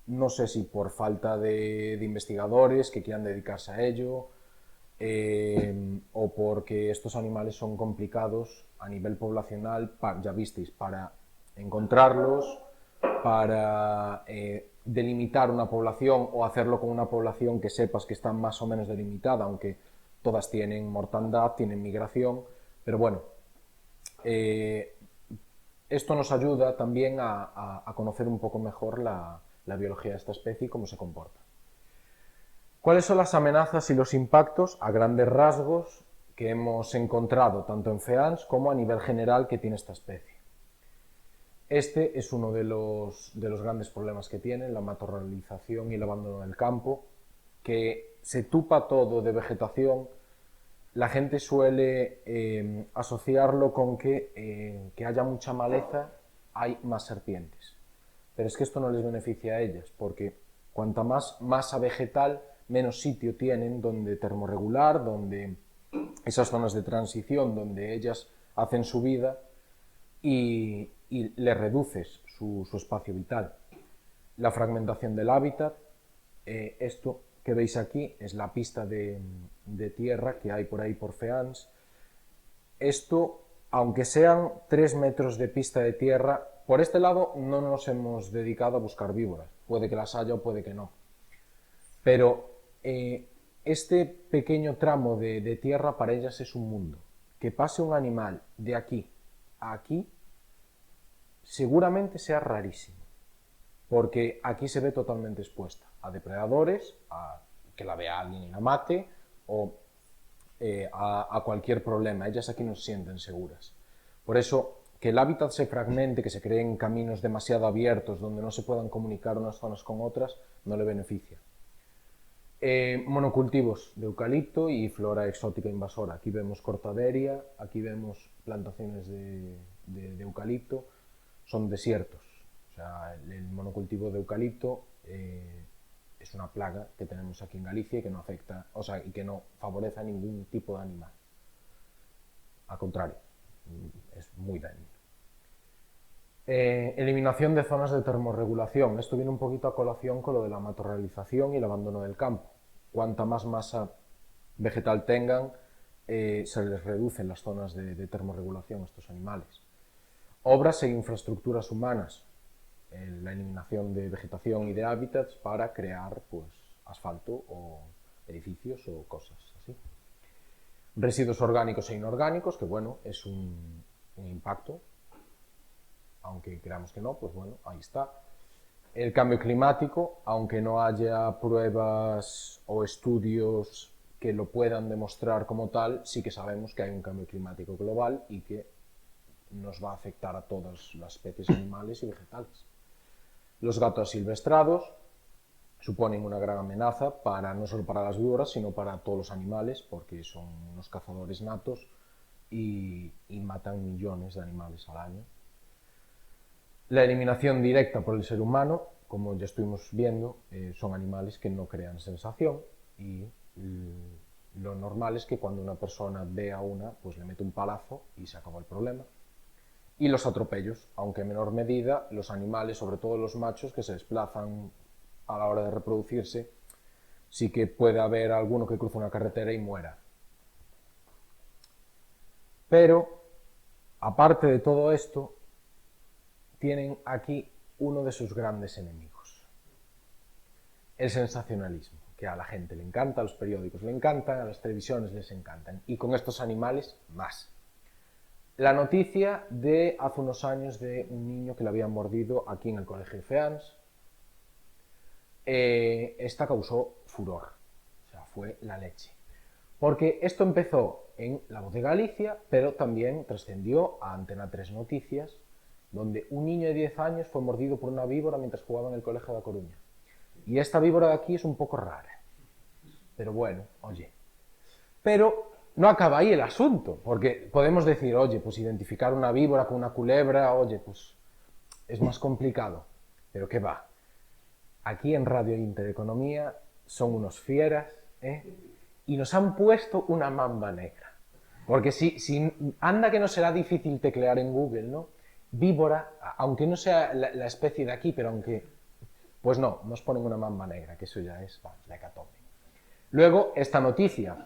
no sé si por falta de investigadores que quieran dedicarse a ello, o porque estos animales son complicados a nivel poblacional, ya visteis, para encontrarlos, para delimitar una población o hacerlo con una población que sepas que está más o menos delimitada, aunque todas tienen mortandad, tienen migración, pero bueno, esto nos ayuda también a conocer un poco mejor la biología de esta especie y cómo se comporta. ¿Cuáles son las amenazas y los impactos a grandes rasgos que hemos encontrado tanto en FEANS como a nivel general que tiene esta especie? Este es uno de los grandes problemas que tiene, la matorralización y el abandono del campo, que se tupa todo de vegetación. La gente suele asociarlo con que haya mucha maleza, hay más serpientes. Pero es que esto no les beneficia a ellas, porque cuanta más masa vegetal, menos sitio tienen donde termorregular, donde esas zonas de transición donde ellas hacen su vida y le reduces su espacio vital. La fragmentación del hábitat, esto que veis aquí es la pista de tierra que hay por ahí por FEANS. Esto, aunque sean 3 metros de pista de tierra, por este lado no nos hemos dedicado a buscar víboras, puede que las haya o puede que no. Pero este pequeño tramo de tierra para ellas es un mundo. Que pase un animal de aquí a aquí seguramente sea rarísimo, porque aquí se ve totalmente expuesta a depredadores, a que la vea alguien y la mate, o a cualquier problema. Ellas aquí no se sienten seguras. Por eso, que el hábitat se fragmente, que se creen caminos demasiado abiertos donde no se puedan comunicar unas zonas con otras, no le beneficia. Monocultivos de eucalipto y flora exótica invasora. Aquí vemos cortaderia, aquí vemos plantaciones de eucalipto, son desiertos. O sea, el monocultivo de eucalipto es una plaga que tenemos aquí en Galicia y que no afecta, o sea, y que no favorece a ningún tipo de animal. Al contrario, es muy dañino. Eliminación de zonas de termorregulación. Esto viene un poquito a colación con lo de la matorralización y el abandono del campo. Cuanta más masa vegetal tengan, se les reducen las zonas de termorregulación a estos animales. Obras e infraestructuras humanas. La eliminación de vegetación y de hábitats para crear pues, asfalto o edificios o cosas así. Residuos orgánicos e inorgánicos, que bueno, es un impacto, aunque creamos que no, pues bueno, ahí está. El cambio climático, aunque no haya pruebas o estudios que lo puedan demostrar como tal, sí que sabemos que hay un cambio climático global y que nos va a afectar a todas las especies animales y vegetales. Los gatos silvestrados suponen una gran amenaza no solo para las víboras, sino para todos los animales, porque son unos cazadores natos y matan millones de animales al año. La eliminación directa por el ser humano, como ya estuvimos viendo, son animales que no crean sensación y lo normal es que cuando una persona ve a una, pues le mete un palazo y se acabó el problema. Y los atropellos, aunque en menor medida, los animales, sobre todo los machos que se desplazan a la hora de reproducirse, sí que puede haber alguno que cruce una carretera y muera. Pero, aparte de todo esto, tienen aquí uno de sus grandes enemigos: el sensacionalismo, que a la gente le encanta, a los periódicos le encantan, a las televisiones les encantan, y con estos animales más. La noticia de hace unos años de un niño que le habían mordido aquí en el colegio FEANS, esta causó furor, o sea, fue la leche. Porque esto empezó en La Voz de Galicia, pero también trascendió a Antena 3 Noticias, donde un niño de 10 años fue mordido por una víbora mientras jugaba en el colegio de La Coruña. Y esta víbora de aquí es un poco rara. Pero bueno, oye. Pero no acaba ahí el asunto, porque podemos decir, oye, pues identificar una víbora con una culebra, oye, pues es más complicado. Pero ¿qué va? Aquí en Radio Intereconomía son unos fieras, ¿eh? Y nos han puesto una mamba negra. Porque si anda que no será difícil teclear en Google, ¿no? Víbora, aunque no sea la especie de aquí, pero aunque... Pues no, nos ponen una mamba negra, que eso ya es, vamos, la hecatombe. Luego, esta noticia.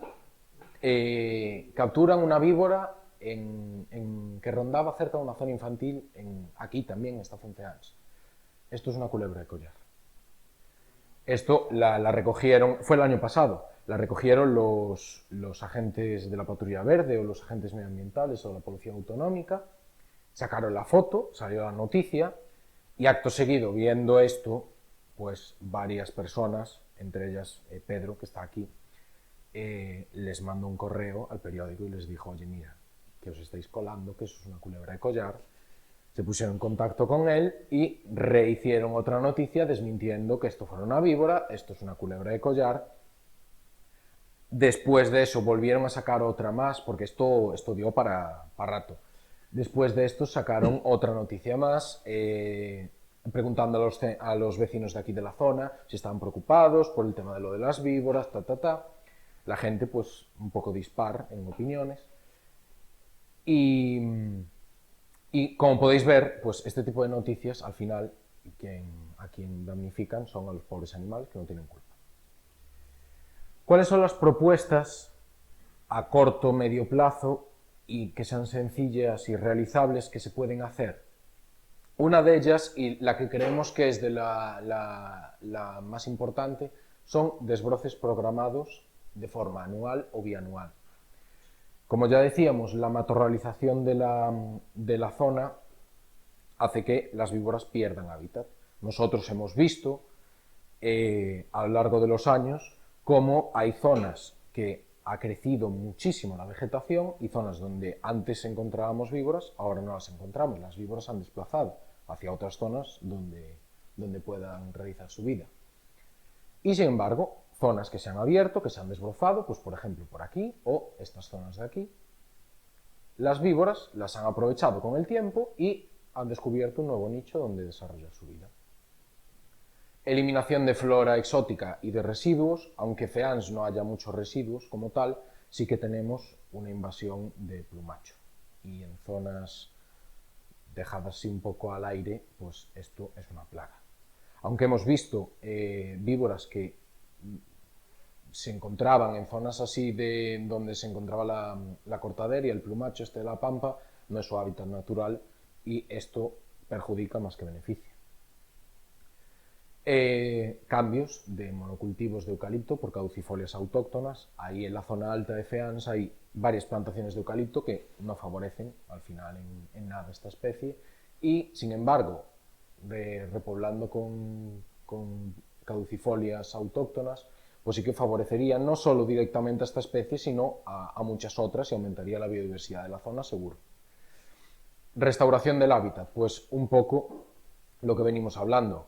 Capturan una víbora que rondaba cerca de una zona infantil, aquí también, en Estación FEANS. Esto es una culebra de collar. Esto la recogieron, fue el año pasado, la recogieron los agentes de la Patrulla Verde o los agentes medioambientales o la Policía Autonómica, sacaron la foto, salió la noticia y acto seguido, viendo esto, pues varias personas, entre ellas Pedro, que está aquí, les mandó un correo al periódico y les dijo, oye, mira, que os estáis colando, que eso es una culebra de collar. Se pusieron en contacto con él y rehicieron otra noticia desmintiendo que esto fuera una víbora, esto es una culebra de collar. Después de eso volvieron a sacar otra más, porque esto dio para rato. Después de esto sacaron otra noticia más, preguntando a los vecinos de aquí de la zona si estaban preocupados por el tema de lo de las víboras, La gente, pues, un poco dispar en opiniones. Y como podéis ver, pues este tipo de noticias, al final, a quien damnifican son a los pobres animales que no tienen culpa. ¿Cuáles son las propuestas a corto, medio plazo y que sean sencillas y realizables que se pueden hacer? Una de ellas, y la que creemos que es de la más importante, son desbroces programados de forma anual o bianual. Como ya decíamos, la matorralización de la zona hace que las víboras pierdan hábitat. Nosotros hemos visto a lo largo de los años cómo hay zonas que ha crecido muchísimo la vegetación y zonas donde antes encontrábamos víboras, ahora no las encontramos. Las víboras se han desplazado hacia otras zonas donde puedan realizar su vida. Y sin embargo, zonas que se han abierto, que se han desbrozado, pues por ejemplo por aquí o estas zonas de aquí, las víboras las han aprovechado con el tiempo y han descubierto un nuevo nicho donde desarrollar su vida. Eliminación de flora exótica y de residuos, aunque FEANS no haya muchos residuos como tal, sí que tenemos una invasión de plumacho. Y en zonas dejadas así un poco al aire, pues esto es una plaga. Aunque hemos visto víboras que se encontraban en zonas así donde se encontraba la cortadera y el plumacho de la pampa, no es su hábitat natural y esto perjudica más que beneficia. Cambios de monocultivos de eucalipto por caducifolias autóctonas. Ahí en la zona alta de FEANS hay varias plantaciones de eucalipto que no favorecen al final en nada esta especie y sin embargo repoblando con caducifolias autóctonas pues sí que favorecería no solo directamente a esta especie, sino a muchas otras y aumentaría la biodiversidad de la zona, seguro. Restauración del hábitat, pues un poco lo que venimos hablando.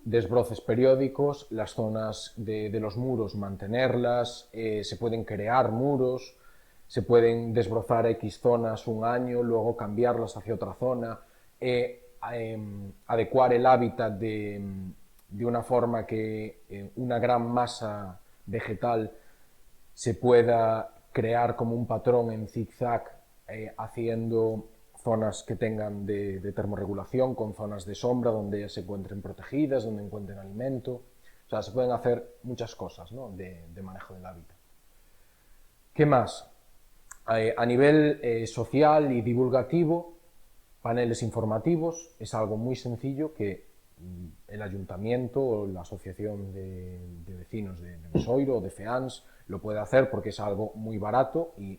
Desbroces periódicos, las zonas de los muros mantenerlas, se pueden crear muros, se pueden desbrozar X zonas un año, luego cambiarlas hacia otra zona, adecuar el hábitat de una forma que una gran masa vegetal se pueda crear como un patrón en zigzag, haciendo zonas que tengan de termorregulación, con zonas de sombra donde ellas se encuentren protegidas, donde encuentren alimento. O sea, se pueden hacer muchas cosas, ¿no?, de manejo del hábitat. ¿Qué más? A nivel social y divulgativo, paneles informativos es algo muy sencillo que el ayuntamiento o la asociación de vecinos de Mesoiro o de FEANS lo puede hacer porque es algo muy barato y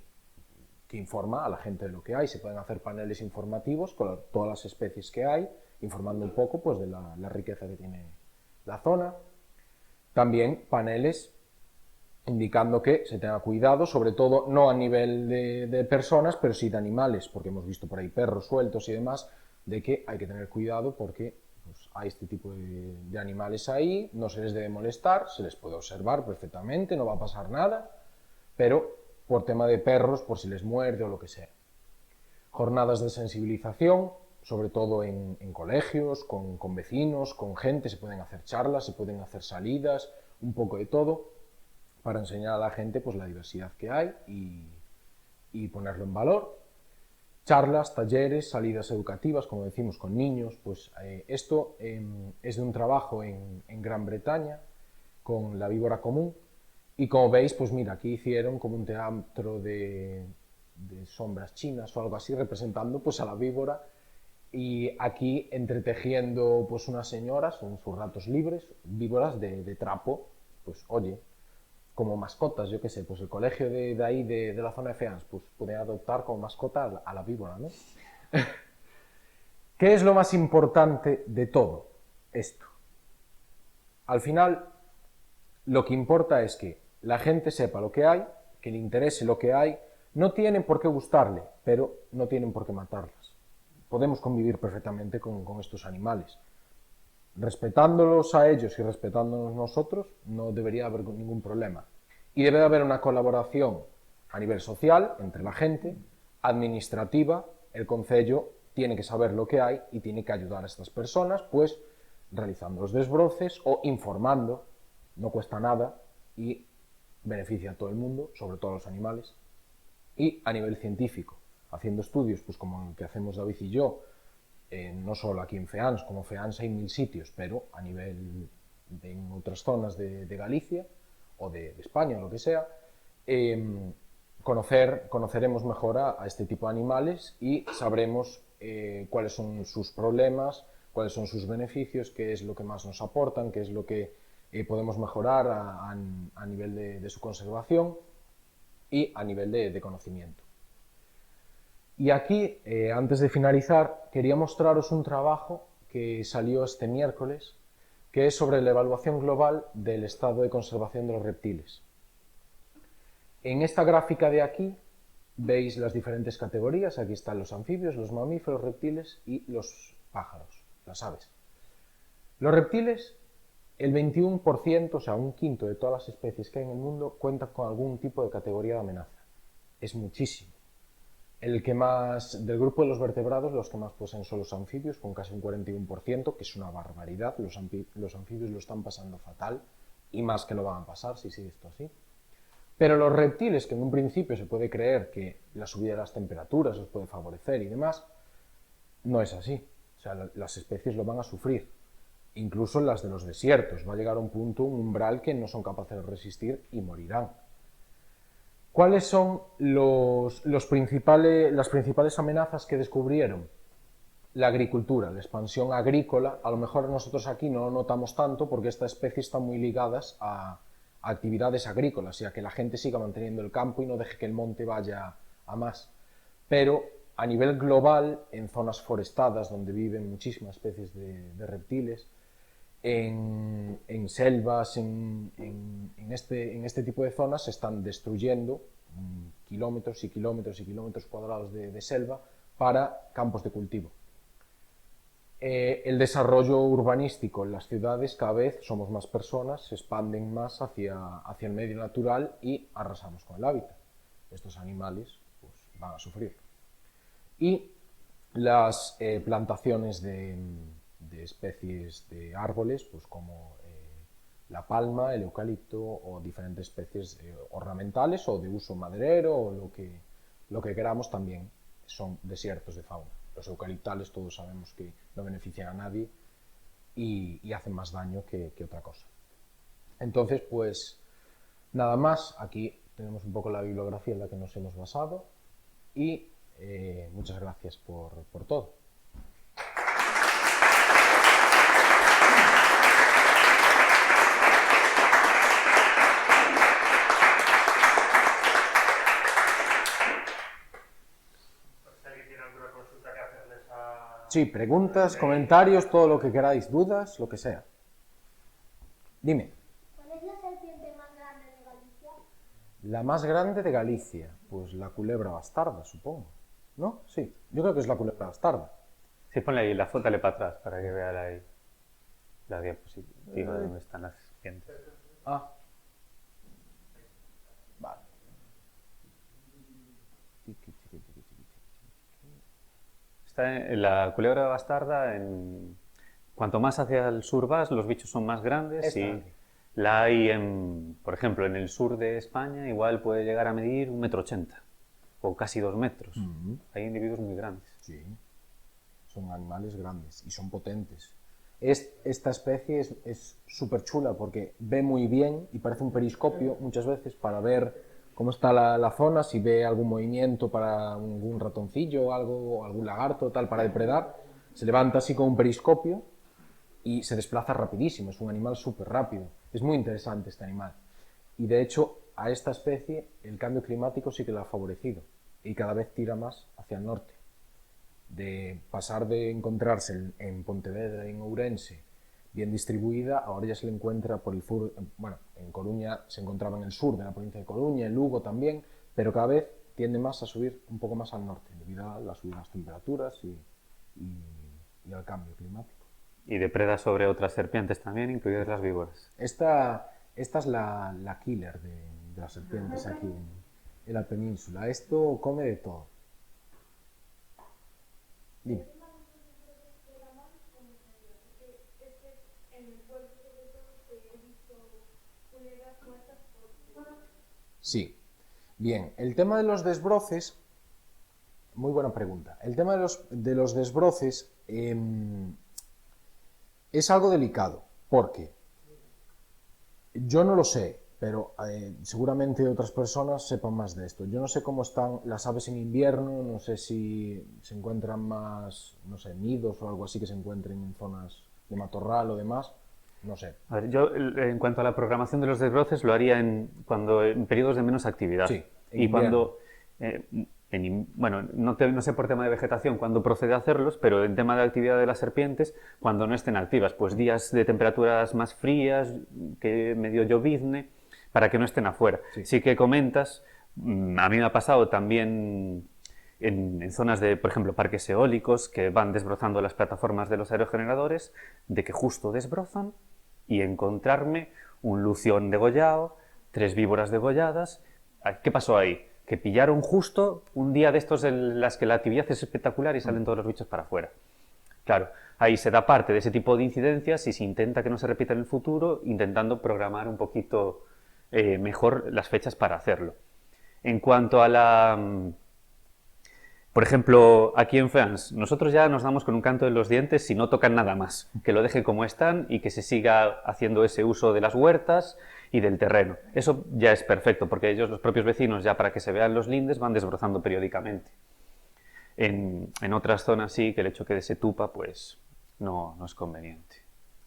que informa a la gente de lo que hay. Se pueden hacer paneles informativos con todas las especies que hay, informando un poco pues, de la riqueza que tiene la zona. También paneles indicando que se tenga cuidado, sobre todo no a nivel de personas, pero sí de animales, porque hemos visto por ahí perros sueltos y demás, de que hay que tener cuidado porque pues, hay este tipo de animales ahí, no se les debe molestar, se les puede observar perfectamente, no va a pasar nada, pero por tema de perros, por si les muerde o lo que sea. Jornadas de sensibilización, sobre todo en colegios, con vecinos, con gente, se pueden hacer charlas, se pueden hacer salidas, un poco de todo, para enseñar a la gente pues, la diversidad que hay y ponerlo en valor. Charlas, talleres, salidas educativas, como decimos, con niños. Pues esto es de un trabajo en Gran Bretaña con la víbora común. Y como veis, pues mira, aquí hicieron como un teatro de sombras chinas o algo así, representando pues a la víbora. Y aquí entretejiendo pues unas señoras en sus ratos libres, víboras de trapo, pues oye, como mascotas, yo qué sé, pues el colegio de ahí, de la zona de FEANS, pues puede adoptar como mascota a la víbora, ¿no? ¿Qué es lo más importante de todo esto? Al final, lo que importa es que la gente sepa lo que hay, que le interese lo que hay, no tienen por qué gustarle, pero no tienen por qué matarlas. Podemos convivir perfectamente con estos animales. Respetándolos a ellos y respetándonos nosotros, no debería haber ningún problema. Y debe haber una colaboración a nivel social entre la gente, administrativa, el concello tiene que saber lo que hay y tiene que ayudar a estas personas, pues realizando los desbroces o informando, no cuesta nada y beneficia a todo el mundo, sobre todo a los animales. Y a nivel científico, haciendo estudios, pues como el que hacemos David y yo, no solo aquí en FEANS, como FEANS hay 1000 sitios, pero a nivel en otras zonas de Galicia o de España o lo que sea, conoceremos mejor a este tipo de animales y sabremos cuáles son sus problemas, cuáles son sus beneficios, qué es lo que más nos aportan, qué es lo que podemos mejorar a nivel de su conservación y a nivel de conocimiento. Y aquí, antes de finalizar, quería mostraros un trabajo que salió este miércoles, que es sobre la evaluación global del estado de conservación de los reptiles. En esta gráfica de aquí veis las diferentes categorías. Aquí están los anfibios, los mamíferos, reptiles y los pájaros, las aves. Los reptiles, el 21%, o sea, un quinto de todas las especies que hay en el mundo, cuentan con algún tipo de categoría de amenaza. Es muchísimo. El que más, del grupo de los vertebrados, los que más poseen son los anfibios, con casi un 41%, que es una barbaridad. Los anfibios lo están pasando fatal, y más que lo van a pasar si sigue esto así. Pero los reptiles, que en un principio se puede creer que la subida de las temperaturas los puede favorecer y demás, no es así. O sea, las especies lo van a sufrir. Incluso las de los desiertos. Va a llegar a un punto, un umbral que no son capaces de resistir y morirán. ¿Cuáles son las principales amenazas que descubrieron? La agricultura, la expansión agrícola. A lo mejor nosotros aquí no lo notamos tanto porque estas especies están muy ligadas a actividades agrícolas y a que la gente siga manteniendo el campo y no deje que el monte vaya a más. Pero a nivel global, en zonas forestadas donde viven muchísimas especies de reptiles, en selvas, en este tipo de zonas se están destruyendo kilómetros y kilómetros y kilómetros cuadrados de selva para campos de cultivo. El desarrollo urbanístico en las ciudades, cada vez somos más personas, se expanden más hacia el medio natural y arrasamos con el hábitat. Estos animales pues, van a sufrir. Y las plantaciones de especies de árboles, pues como la palma, el eucalipto o diferentes especies ornamentales o de uso maderero o lo que queramos también son desiertos de fauna. Los eucaliptales todos sabemos que no benefician a nadie y hacen más daño que otra cosa. Entonces, pues nada más, aquí tenemos un poco la bibliografía en la que nos hemos basado y muchas gracias por todo. Sí, preguntas, comentarios, todo lo que queráis, dudas, lo que sea. Dime. ¿Cuál es la serpiente más grande de Galicia? La más grande de Galicia, pues la culebra bastarda, supongo. ¿No? Sí, yo creo que es la culebra bastarda. Sí, ponle ahí la foto, dale para atrás para que vea la diapositiva de donde están las serpientes. Ah. Vale. Está en la culebra bastarda, cuanto más hacia el sur vas, los bichos son más grandes Esta y aquí. la hay, por ejemplo, en el sur de España, igual puede llegar a medir 1,80 m o casi 2 metros. Hay individuos muy grandes. Sí, son animales grandes y son potentes. Esta especie es súper chula porque ve muy bien y parece un periscopio muchas veces para ver cómo está la zona, si ve algún movimiento para algún ratoncillo o algo, o algún lagarto tal para depredar. Se levanta así con un periscopio y se desplaza rapidísimo, es un animal súper rápido. Es muy interesante este animal. Y de hecho, a esta especie el cambio climático sí que la ha favorecido y cada vez tira más hacia el norte. De pasar de encontrarse en Pontevedra y en Ourense bien distribuida, ahora ya se le encuentra por el sur, bueno, en Coruña se encontraba en el sur de la provincia de Coruña, en Lugo también, pero cada vez tiende más a subir un poco más al norte, debido a la subida de las temperaturas y al cambio climático. Y depreda sobre otras serpientes también, incluidas las víboras. Esta es la killer de las serpientes aquí en la península. Esto come de todo. Dime. Sí. Bien, el tema de los desbroces, muy buena pregunta. El tema de los desbroces es algo delicado, porque yo no lo sé, pero seguramente otras personas sepan más de esto. Yo no sé cómo están las aves en invierno, no sé si se encuentran más, no sé, nidos o algo así que se encuentren en zonas de matorral o demás, no sé. A ver, yo en cuanto a la programación de los desbroces lo haría en periodos de menos actividad. Sí, en y invierno. cuando, bueno, no sé por tema de vegetación cuándo procede a hacerlos, pero en tema de actividad de las serpientes, cuando no estén activas, pues días de temperaturas más frías, que medio llovizne, para que no estén afuera. Sí. Sí que comentas, a mí me ha pasado también en zonas de, por ejemplo, parques eólicos que van desbrozando las plataformas de los aerogeneradores, de que justo desbrozan y encontrarme un lución degollado, 3 víboras degolladas. ¿Qué pasó ahí? Que pillaron justo un día de estos en las que la actividad es espectacular y salen todos los bichos para afuera. Claro, ahí se da parte de ese tipo de incidencias y se intenta que no se repita en el futuro, intentando programar un poquito mejor las fechas para hacerlo. En cuanto a por ejemplo, aquí en France, nosotros ya nos damos con un canto de los dientes si no tocan nada más, que lo dejen como están y que se siga haciendo ese uso de las huertas y del terreno. Eso ya es perfecto, porque ellos, los propios vecinos, ya para que se vean los lindes, van desbrozando periódicamente. En otras zonas sí, que el hecho que se tupa, pues no es conveniente.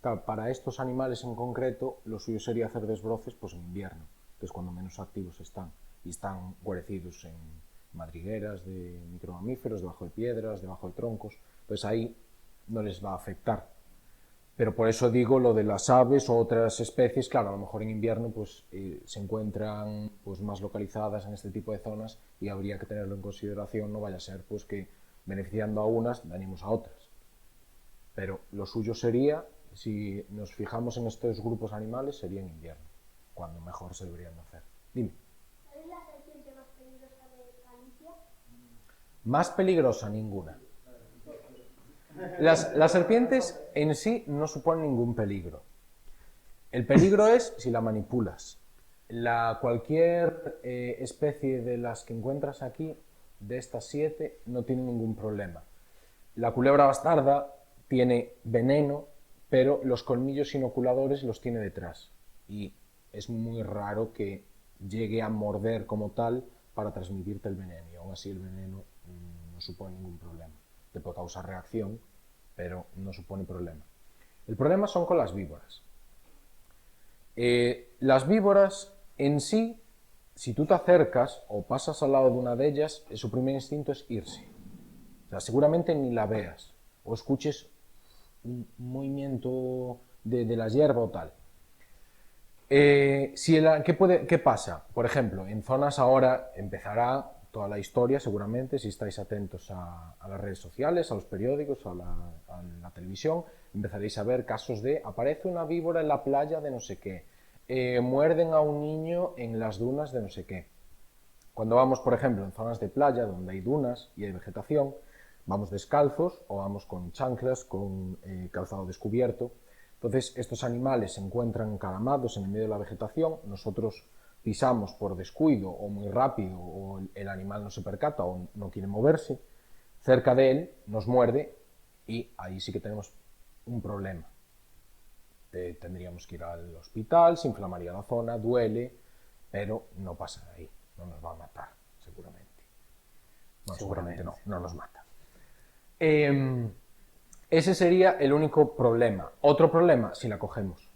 Claro, para estos animales en concreto, lo suyo sería hacer desbroces pues en invierno, que es cuando menos activos están, y están guarecidos en madrigueras de micromamíferos, debajo de piedras, debajo de troncos, pues ahí no les va a afectar. Pero por eso digo lo de las aves o otras especies, claro, a lo mejor en invierno pues se encuentran pues más localizadas en este tipo de zonas y habría que tenerlo en consideración, no vaya a ser pues que beneficiando a unas dañemos a otras. Pero lo suyo sería, si nos fijamos en estos grupos animales, sería en invierno, cuando mejor se deberían de hacer. Dime. ¿Cuál es la serpiente más peligrosa de Galicia? Más peligrosa, ninguna. Las serpientes en sí no suponen ningún peligro. El peligro es si la manipulas. Cualquier especie de las que encuentras aquí, de estas 7, no tiene ningún problema. La culebra bastarda tiene veneno, pero los colmillos inoculadores los tiene detrás. Y es muy raro que llegue a morder como tal para transmitirte el veneno. Y aún así el veneno no supone ningún problema. Te puede causar reacción, pero no supone problema. El problema son con las víboras. Las víboras en sí, si tú te acercas o pasas al lado de una de ellas, su primer instinto es irse. O sea, seguramente ni la veas o escuches un movimiento de la hierba o tal. ¿Qué pasa? Por ejemplo, en zonas ahora empezará toda la historia, seguramente, si estáis atentos a las redes sociales, a los periódicos, a la televisión, empezaréis a ver casos de aparece una víbora en la playa de no sé qué, muerden a un niño en las dunas de no sé qué. Cuando vamos, por ejemplo, en zonas de playa donde hay dunas y hay vegetación, vamos descalzos o vamos con chanclas, con calzado descubierto. Entonces, estos animales se encuentran encaramados en el medio de la vegetación, nosotros pisamos por descuido o muy rápido o el animal no se percata o no quiere moverse, cerca de él nos muerde y ahí sí que tenemos un problema. Tendríamos que ir al hospital, se inflamaría la zona, duele, pero no pasa de ahí, no nos va a matar, seguramente. No, seguramente no nos mata. Ese sería el único problema. Otro problema, si la cogemos.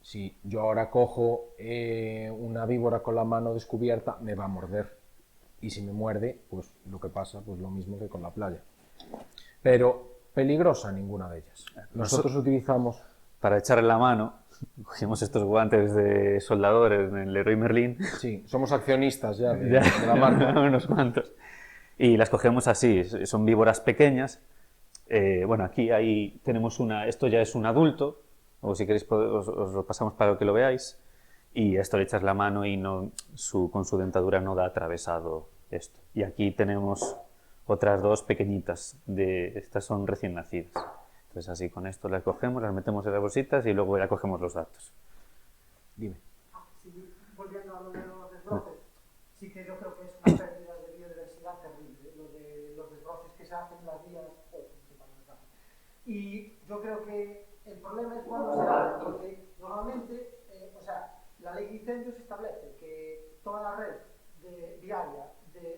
Si yo ahora cojo una víbora con la mano descubierta, me va a morder. Y si me muerde, pues lo que pasa, pues lo mismo que con la playa. Pero peligrosa ninguna de ellas. Nosotros utilizamos... Para echarle la mano, cogimos estos guantes de soldadores en el Leroy Merlin. Sí, somos accionistas ya de la marca. Unos cuantos. Y las cogemos así, son víboras pequeñas. Bueno, aquí tenemos esto ya es un adulto, o si queréis os lo pasamos para que lo veáis. Y esto le echas la mano y con su dentadura no da atravesado esto. Y aquí tenemos otras 2 pequeñitas, estas son recién nacidas. Entonces así con esto las cogemos, las metemos en las bolsitas y luego ya cogemos los datos. Dime. Sí, volviendo a lo de los desbroces, sí que yo creo que es una pérdida de biodiversidad terrible, lo de los desbroces que se hacen en las vías, y yo creo que el problema es cuando se hace, porque normalmente, la ley de incendios establece que toda la red viaria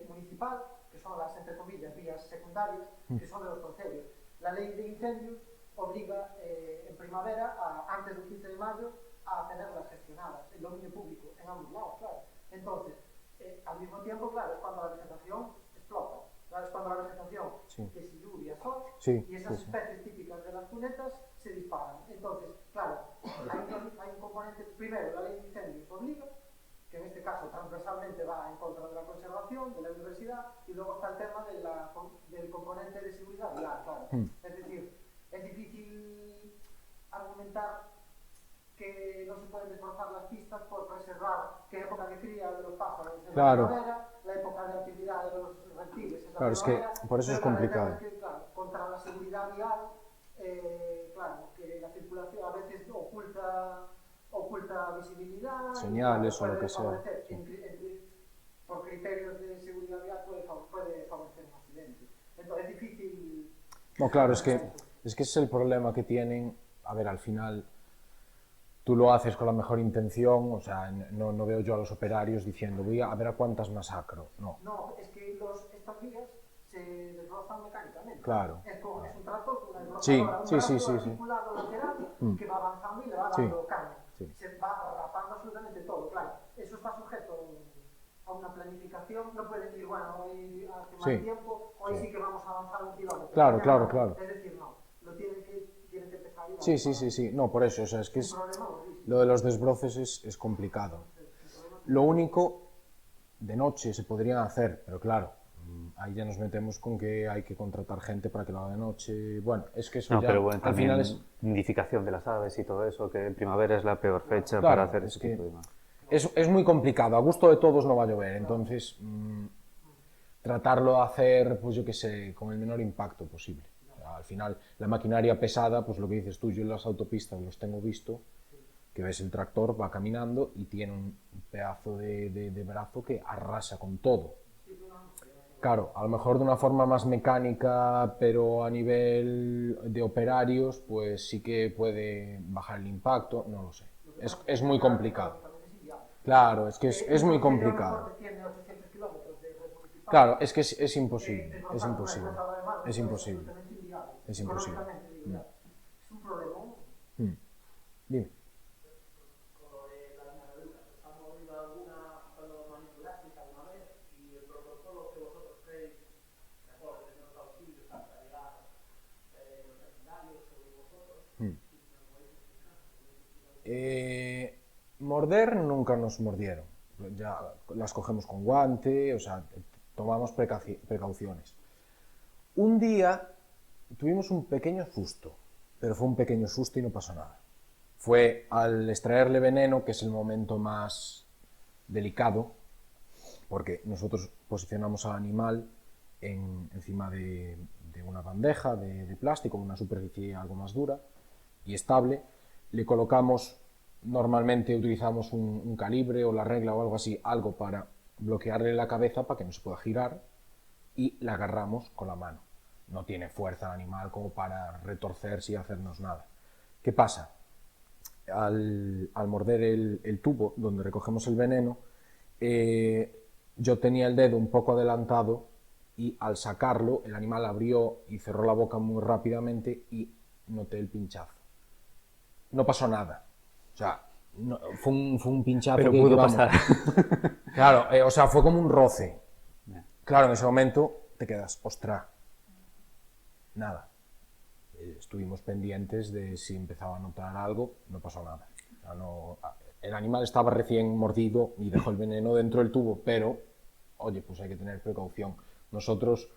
municipal, que son las, entre comillas, vías secundarias, que son de los concellos, la ley de incendios obliga en primavera, antes del 15 de mayo, a tenerlas gestionadas, el dominio público, en ambos lados, claro. Entonces, al mismo tiempo, claro, es cuando la vegetación explota, claro, es cuando la vegetación, que si lluvia, sol, y esas especies típicas de las cunetas se disparan. Entonces, claro, hay un componente, primero, la ley de incendios obliga, que en este caso transversalmente va en contra de la conservación, de la biodiversidad, y luego está el tema del componente de seguridad vial, claro. Es decir, es difícil argumentar que no se pueden desbrozar las pistas por preservar qué época de cría de los pájaros es la primavera, la época de actividad de los reptiles es la primavera. Es que por eso es complicado. Contra la seguridad vial, claro, que la circulación a veces oculta visibilidad, señales o lo que sea. Por criterios de seguridad vial puede favorecer un accidente. Entonces es difícil... No, claro, es que ese es el problema que tienen. A ver, al final tú lo haces con la mejor intención, o sea, no veo yo a los operarios diciendo voy a ver a cuántas masacro. No, es que estas vías se desbrozan mecánicamente. Claro. Es un tractor con una desbrozadora, sí. articulado lateral que va avanzando y le va dando caña. Se va rapando absolutamente todo, claro. Eso está sujeto a una planificación, no puede decir, bueno, hoy hace más tiempo, hoy sí que vamos a avanzar 1 kilómetro. Claro. Es decir, no, lo tienen que empezar a ir. Sí, no, por eso, o sea, es que lo de los desbroces es complicado. Lo único, de noche se podrían hacer, pero claro, ahí ya nos metemos con que hay que contratar gente para que lo haga de noche. Bueno, es que eso ya, pero bueno, al final es... nidificación de las aves y todo eso, que en primavera es la peor fecha para hacer ese tipo de... Es muy complicado, a gusto de todos no va a llover, entonces tratarlo de hacer, pues yo qué sé, con el menor impacto posible. O sea, al final, la maquinaria pesada, pues lo que dices tú, yo en las autopistas los tengo visto, que ves el tractor, va caminando y tiene un pedazo de brazo que arrasa con todo. Claro, a lo mejor de una forma más mecánica, pero a nivel de operarios, pues sí que puede bajar el impacto, no lo sé. Es muy complicado. Claro, es que es muy complicado. Claro, es que es imposible, es imposible, es imposible, es imposible. Es un problema. Dime. Con lo de las nervaduras, ¿os han movido alguna cuando manipulasteis alguna vez? Y el protocolo que vosotros creéis mejor, de los auxilios para llegar los secundarios sobre vosotros. Morder nunca nos mordieron. Ya las cogemos con guante, o sea, tomamos precauciones. Un día tuvimos un pequeño susto, pero fue un pequeño susto y no pasó nada. Fue al extraerle veneno, que es el momento más delicado, porque nosotros posicionamos al animal encima de una bandeja de plástico, una superficie algo más dura y estable. Le colocamos, normalmente utilizamos un calibre o la regla o algo así, algo para bloquearle la cabeza para que no se pueda girar, y la agarramos con la mano. No tiene fuerza el animal como para retorcerse y hacernos nada. ¿Qué pasa? Al morder el tubo donde recogemos el veneno, yo tenía el dedo un poco adelantado y al sacarlo el animal abrió y cerró la boca muy rápidamente y noté el pinchazo. No pasó nada. O sea, no, fue un pinchazo Pero que pudo vamos, pasar. Claro, o sea, fue como un roce. Claro, en ese momento te quedas, ostras, nada. Estuvimos pendientes de si empezaba a notar algo, no pasó nada. O sea, el animal estaba recién mordido y dejó el veneno dentro del tubo, pero, oye, pues hay que tener precaución. Nosotros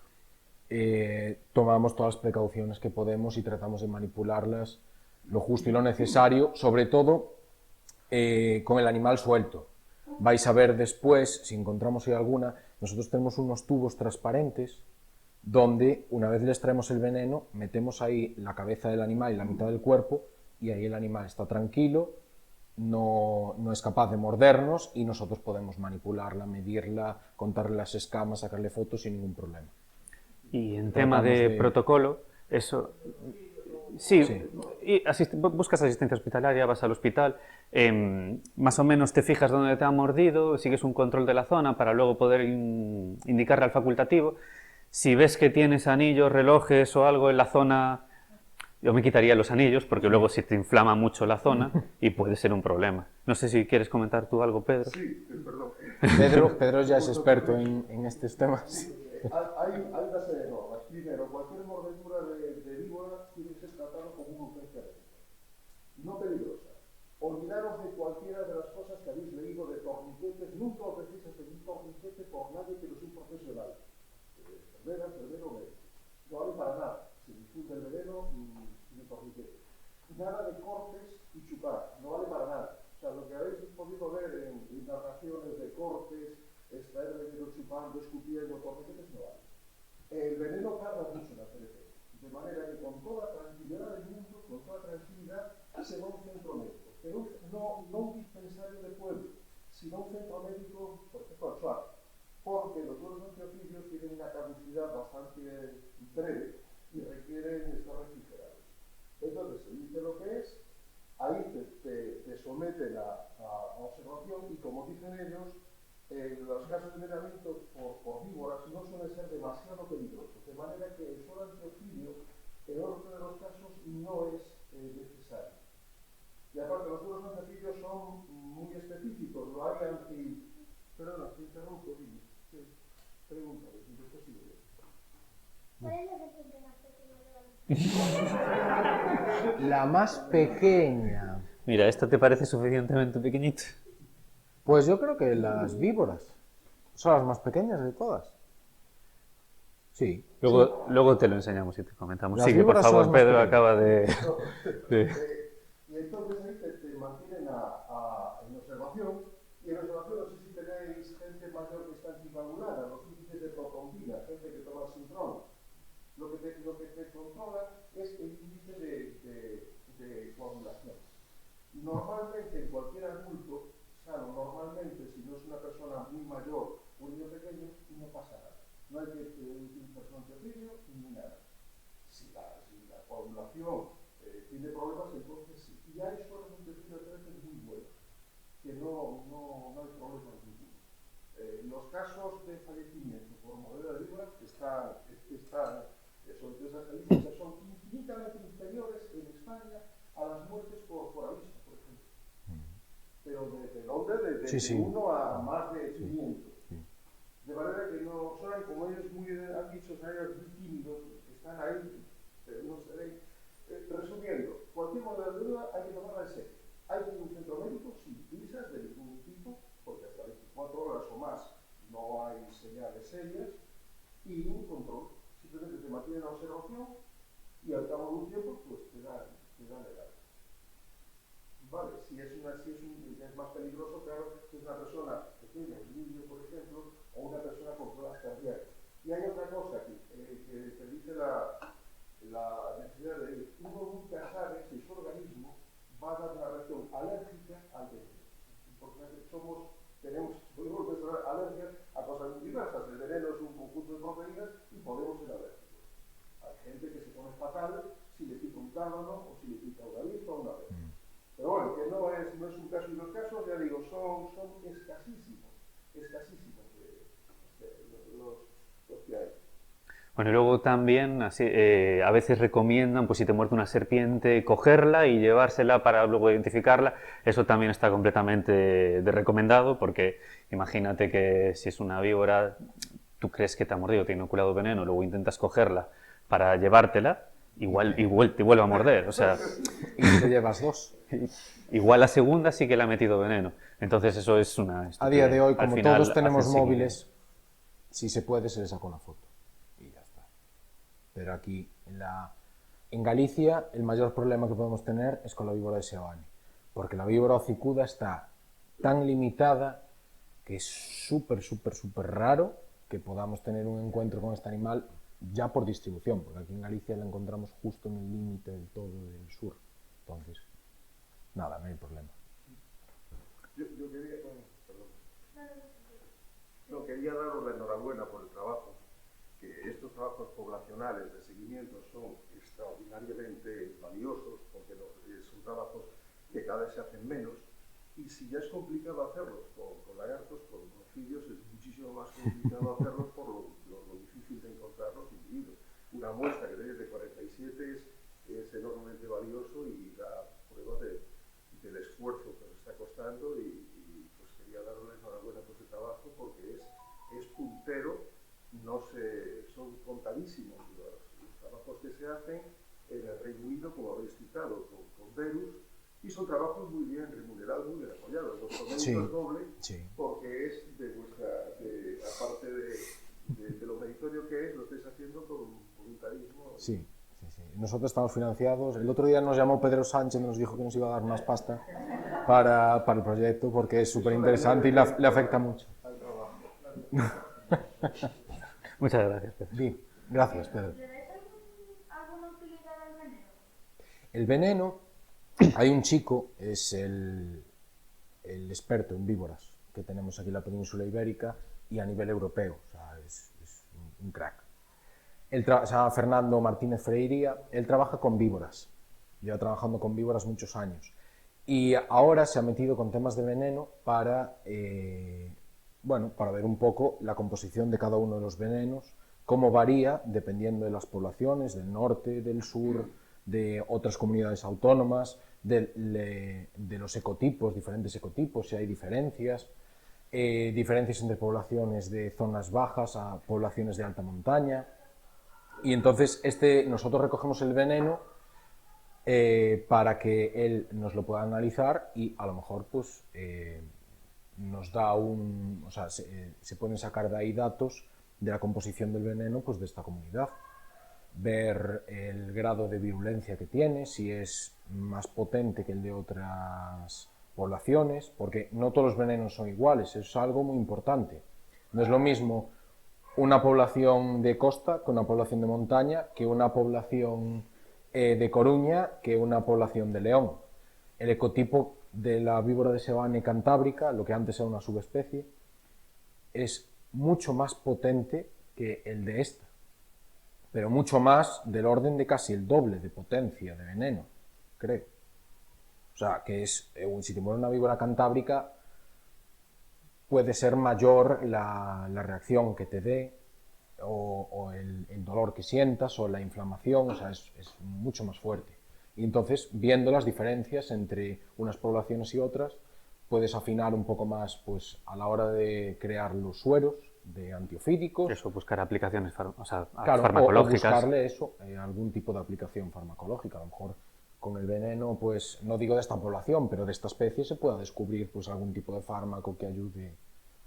tomamos todas las precauciones que podemos y tratamos de manipularlas lo justo y lo necesario, sobre todo con el animal suelto. Vais a ver después, si encontramos ahí alguna, nosotros tenemos unos tubos transparentes donde una vez le extraemos el veneno, metemos ahí la cabeza del animal y la mitad del cuerpo y ahí el animal está tranquilo, no es capaz de mordernos y nosotros podemos manipularla, medirla, contarle las escamas, sacarle fotos sin ningún problema. Y en tema de protocolo, eso... Sí, Sí. y buscas asistencia hospitalaria, vas al hospital, más o menos te fijas dónde te ha mordido, sigues un control de la zona para luego poder indicarle al facultativo. Si ves que tienes anillos, relojes o algo en la zona, yo me quitaría los anillos porque luego se te inflama mucho la zona y puede ser un problema. No sé si quieres comentar tú algo, Pedro. Sí, perdón. Pedro ya es experto en estos temas. Hay una serie de normas. Primero, cualquier mordedura de víbora tiene que ser tratado como una urgencia médica. No peligrosa. Olvidaros de cualquiera de las cosas que habéis leído de torniquetes. Nunca os decís hacer un torniquete por nadie que no es un profesional. Enfermera, enfermero, médico. No vale para nada. Se difunde el veneno sin torniquete. Nada de cortes y chupar. No vale para nada. O sea, lo que habéis podido ver en narraciones de cortes, extraer veneno chupando, escupiendo, torniquetes, no vale. El veneno tarda mucho en hacer efecto. De manera que con toda tranquilidad del mundo, con toda tranquilidad, se va a un centro médico. Pero no un dispensario de pueblo, sino un centro médico, por ejemplo, al SUAR. Porque los nuevos antiofídeos tienen una caducidad bastante breve y requieren estar refrigerados. Entonces, se dice lo que es, ahí te someten a observación y, como dicen ellos, los casos de envenenamiento por víboras no suelen ser demasiado peligrosos, de manera que el solo antiofídeo, en el otro de los casos, no es necesario. Y aparte, los suelos antiofídeos son muy específicos, lo hay anti... Perdona, te interrumpo, dime. Sí. Pregúntale, si es posible. ¿Cuál es la serpiente más pequeña de la vida? La más pequeña. Mira, ¿esto te parece suficientemente pequeñito? Pues yo creo que las víboras son las más pequeñas de todas. Sí. Luego te lo enseñamos y te comentamos. Las Sigue, por víboras son favor, las más Pedro pequeñas. acaba de... Y entonces ahí te mantienen en observación, y en observación no sé si tenéis gente mayor que está anticoagulada, los índices de protrombina, gente que toma sintrón. Lo que te controla es el índice de coagulación. Normalmente, en cualquier adulto sano, normalmente, si no es una persona muy mayor o un niño pequeño, no pasa nada. No hay que un personal terrible ni nada. Si la población tiene problemas, entonces sí. Y hay suelos intestinales muy buenos, que no hay problemas ninguno. Los casos de fallecimiento por mordedura de víbora están sobre todo esas estadísticas, son infinitamente inferiores en España a las muertes por avispa, por ejemplo. Pero de orden de 1 a más de 500. De manera que no son, como ellos muy han dicho, son ellos muy tímidos, están ahí, pero no se ven. Resumiendo, cualquier mordedura hay que tomarla en serio. Hay que ir a un centro médico sin prisas de ningún tipo, porque hasta 24 horas o más no hay señales serias, y un control. Simplemente te mantienen la observación y al cabo de un tiempo pues te dan el alta. Vale, si es más peligroso, claro, si es una persona pequeña, un niño, por ejemplo, o una persona con problemas cardíacos. Y hay otra cosa que dice la necesidad de uno nunca sabe si su organismo va a dar una reacción alérgica al veneno. Porque podemos desarrollar alergias a cosas muy diversas. El veneno es un conjunto de proteínas y podemos ser alérgicos. Hay gente que se pone fatal si le pica un cábano o si le pica una avispa o una abeja. Pero bueno, que no es un caso, y los casos, ya digo, son escasísimos los que hay. Bueno, y luego también así, a veces recomiendan, pues si te muerde una serpiente, cogerla y llevársela para luego identificarla. Eso también está completamente recomendado, porque imagínate que si es una víbora, tú crees que te ha mordido, te ha inoculado veneno, luego intentas cogerla para llevártela, igual te vuelve a morder. O sea, Y te llevas 2. igual la segunda sí que le ha metido veneno. Entonces eso es una A día de hoy, al como final todos tenemos haces seguimiento. móviles, si se puede, se le saca una foto. Y ya está. Pero aquí, en Galicia, el mayor problema que podemos tener es con la víbora de Seoane. Porque la víbora hocicuda está tan limitada que es súper raro que podamos tener un encuentro con este animal ya por distribución, porque aquí en Galicia la encontramos justo en el límite del todo del sur. Entonces, nada, no hay problema. Yo quería, quería daros la enhorabuena por el trabajo, que estos trabajos poblacionales de seguimiento son extraordinariamente valiosos, porque son trabajos que cada vez se hacen menos, y si ya es complicado hacerlos con lagartos, con anfibios es muchísimo más complicado hacerlos por lo difícil de encontrar los individuos. Una muestra que tenéis de 47 es enormemente valioso y da prueba del esfuerzo que os está costando y pues quería daros la enhorabuena por ese trabajo porque es puntero, son contadísimos los trabajos que se hacen en el Reino Unido, como habéis citado, con Verus, y son trabajos muy bien remunerados, muy bien apoyados. Vuestro mérito es doble, porque es aparte de lo meritorio que es, lo estáis haciendo con voluntarismo. Sí. Nosotros estamos financiados. El otro día nos llamó Pedro Sánchez y nos dijo que nos iba a dar más pasta para el proyecto porque es súper interesante y le afecta mucho. Al trabajo. Muchas gracias, Pedro. Sí, gracias, Pedro. ¿Le ves alguna utilidad al veneno? El veneno, hay un chico, es el experto en víboras que tenemos aquí en la península ibérica y a nivel europeo, o sea, es un crack. Se llama Fernando Martínez Freiría, él trabaja con víboras, lleva trabajando con víboras muchos años y ahora se ha metido con temas de veneno para ver un poco la composición de cada uno de los venenos, cómo varía dependiendo de las poblaciones, del norte, del sur, de otras comunidades autónomas, de los ecotipos, diferentes ecotipos, si hay diferencias entre poblaciones de zonas bajas a poblaciones de alta montaña. Y entonces nosotros recogemos el veneno para que él nos lo pueda analizar y a lo mejor pues nos da se pueden sacar de ahí datos de la composición del veneno pues de esta comunidad, ver el grado de virulencia que tiene, si es más potente que el de otras poblaciones, porque no todos los venenos son iguales, eso es algo muy importante. No es lo mismo una población de costa que una población de montaña, que una población de Coruña, que una población de León. el ecotipo de la víbora de Sebane cantábrica, lo que antes era una subespecie, es mucho más potente que el de esta, pero mucho más del orden de casi el doble de potencia de veneno, creo. O sea, que es, si te muere una víbora cantábrica, puede ser mayor la reacción que te dé, o el dolor que sientas, o la inflamación, o sea, es mucho más fuerte. Y entonces, viendo las diferencias entre unas poblaciones y otras, puedes afinar un poco más pues, a la hora de crear los sueros de antiofídicos. Eso, buscar aplicaciones Claro, farmacológicas. o buscarle eso, algún tipo de aplicación farmacológica. A lo mejor con el veneno, pues no digo de esta población, pero de esta especie se pueda descubrir pues, algún tipo de fármaco que ayude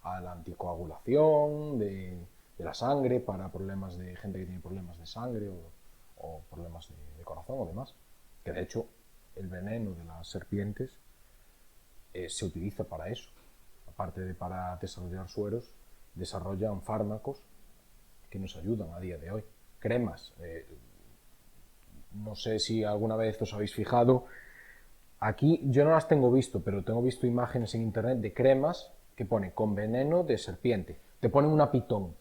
a la anticoagulación de la sangre para problemas de gente que tiene problemas de sangre o problemas de corazón o demás. Que de hecho el veneno de las serpientes se utiliza para eso. Aparte de para desarrollar sueros, desarrollan fármacos que nos ayudan a día de hoy. Cremas. No sé si alguna vez os habéis fijado. Aquí yo no las tengo visto, pero tengo visto imágenes en internet de cremas que pone con veneno de serpiente. Te ponen una pitón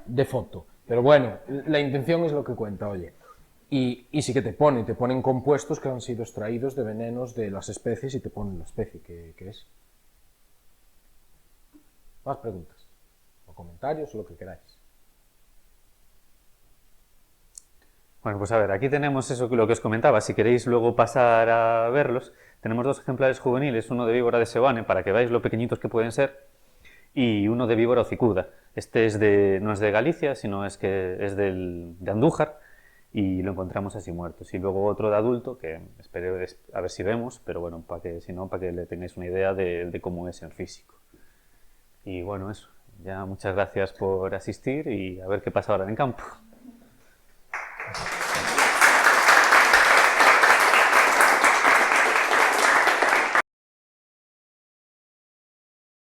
de foto. Pero bueno, la intención es lo que cuenta, oye. Y sí que te ponen compuestos que han sido extraídos de venenos de las especies y te ponen la especie que es. Más preguntas, o comentarios, o lo que queráis. Bueno, pues a ver, aquí tenemos eso lo que os comentaba. Si queréis luego pasar a verlos, tenemos dos ejemplares juveniles, uno de víbora de Sebane, para que veáis lo pequeñitos que pueden ser, y uno de víbora hocicuda. Este no es de Galicia, sino es de Andújar, y lo encontramos así muertos. Y luego otro de adulto, que espero a ver si vemos, pero bueno, para que le tengáis una idea de cómo es en físico. Y bueno, eso. Ya muchas gracias por asistir y a ver qué pasa ahora en campo.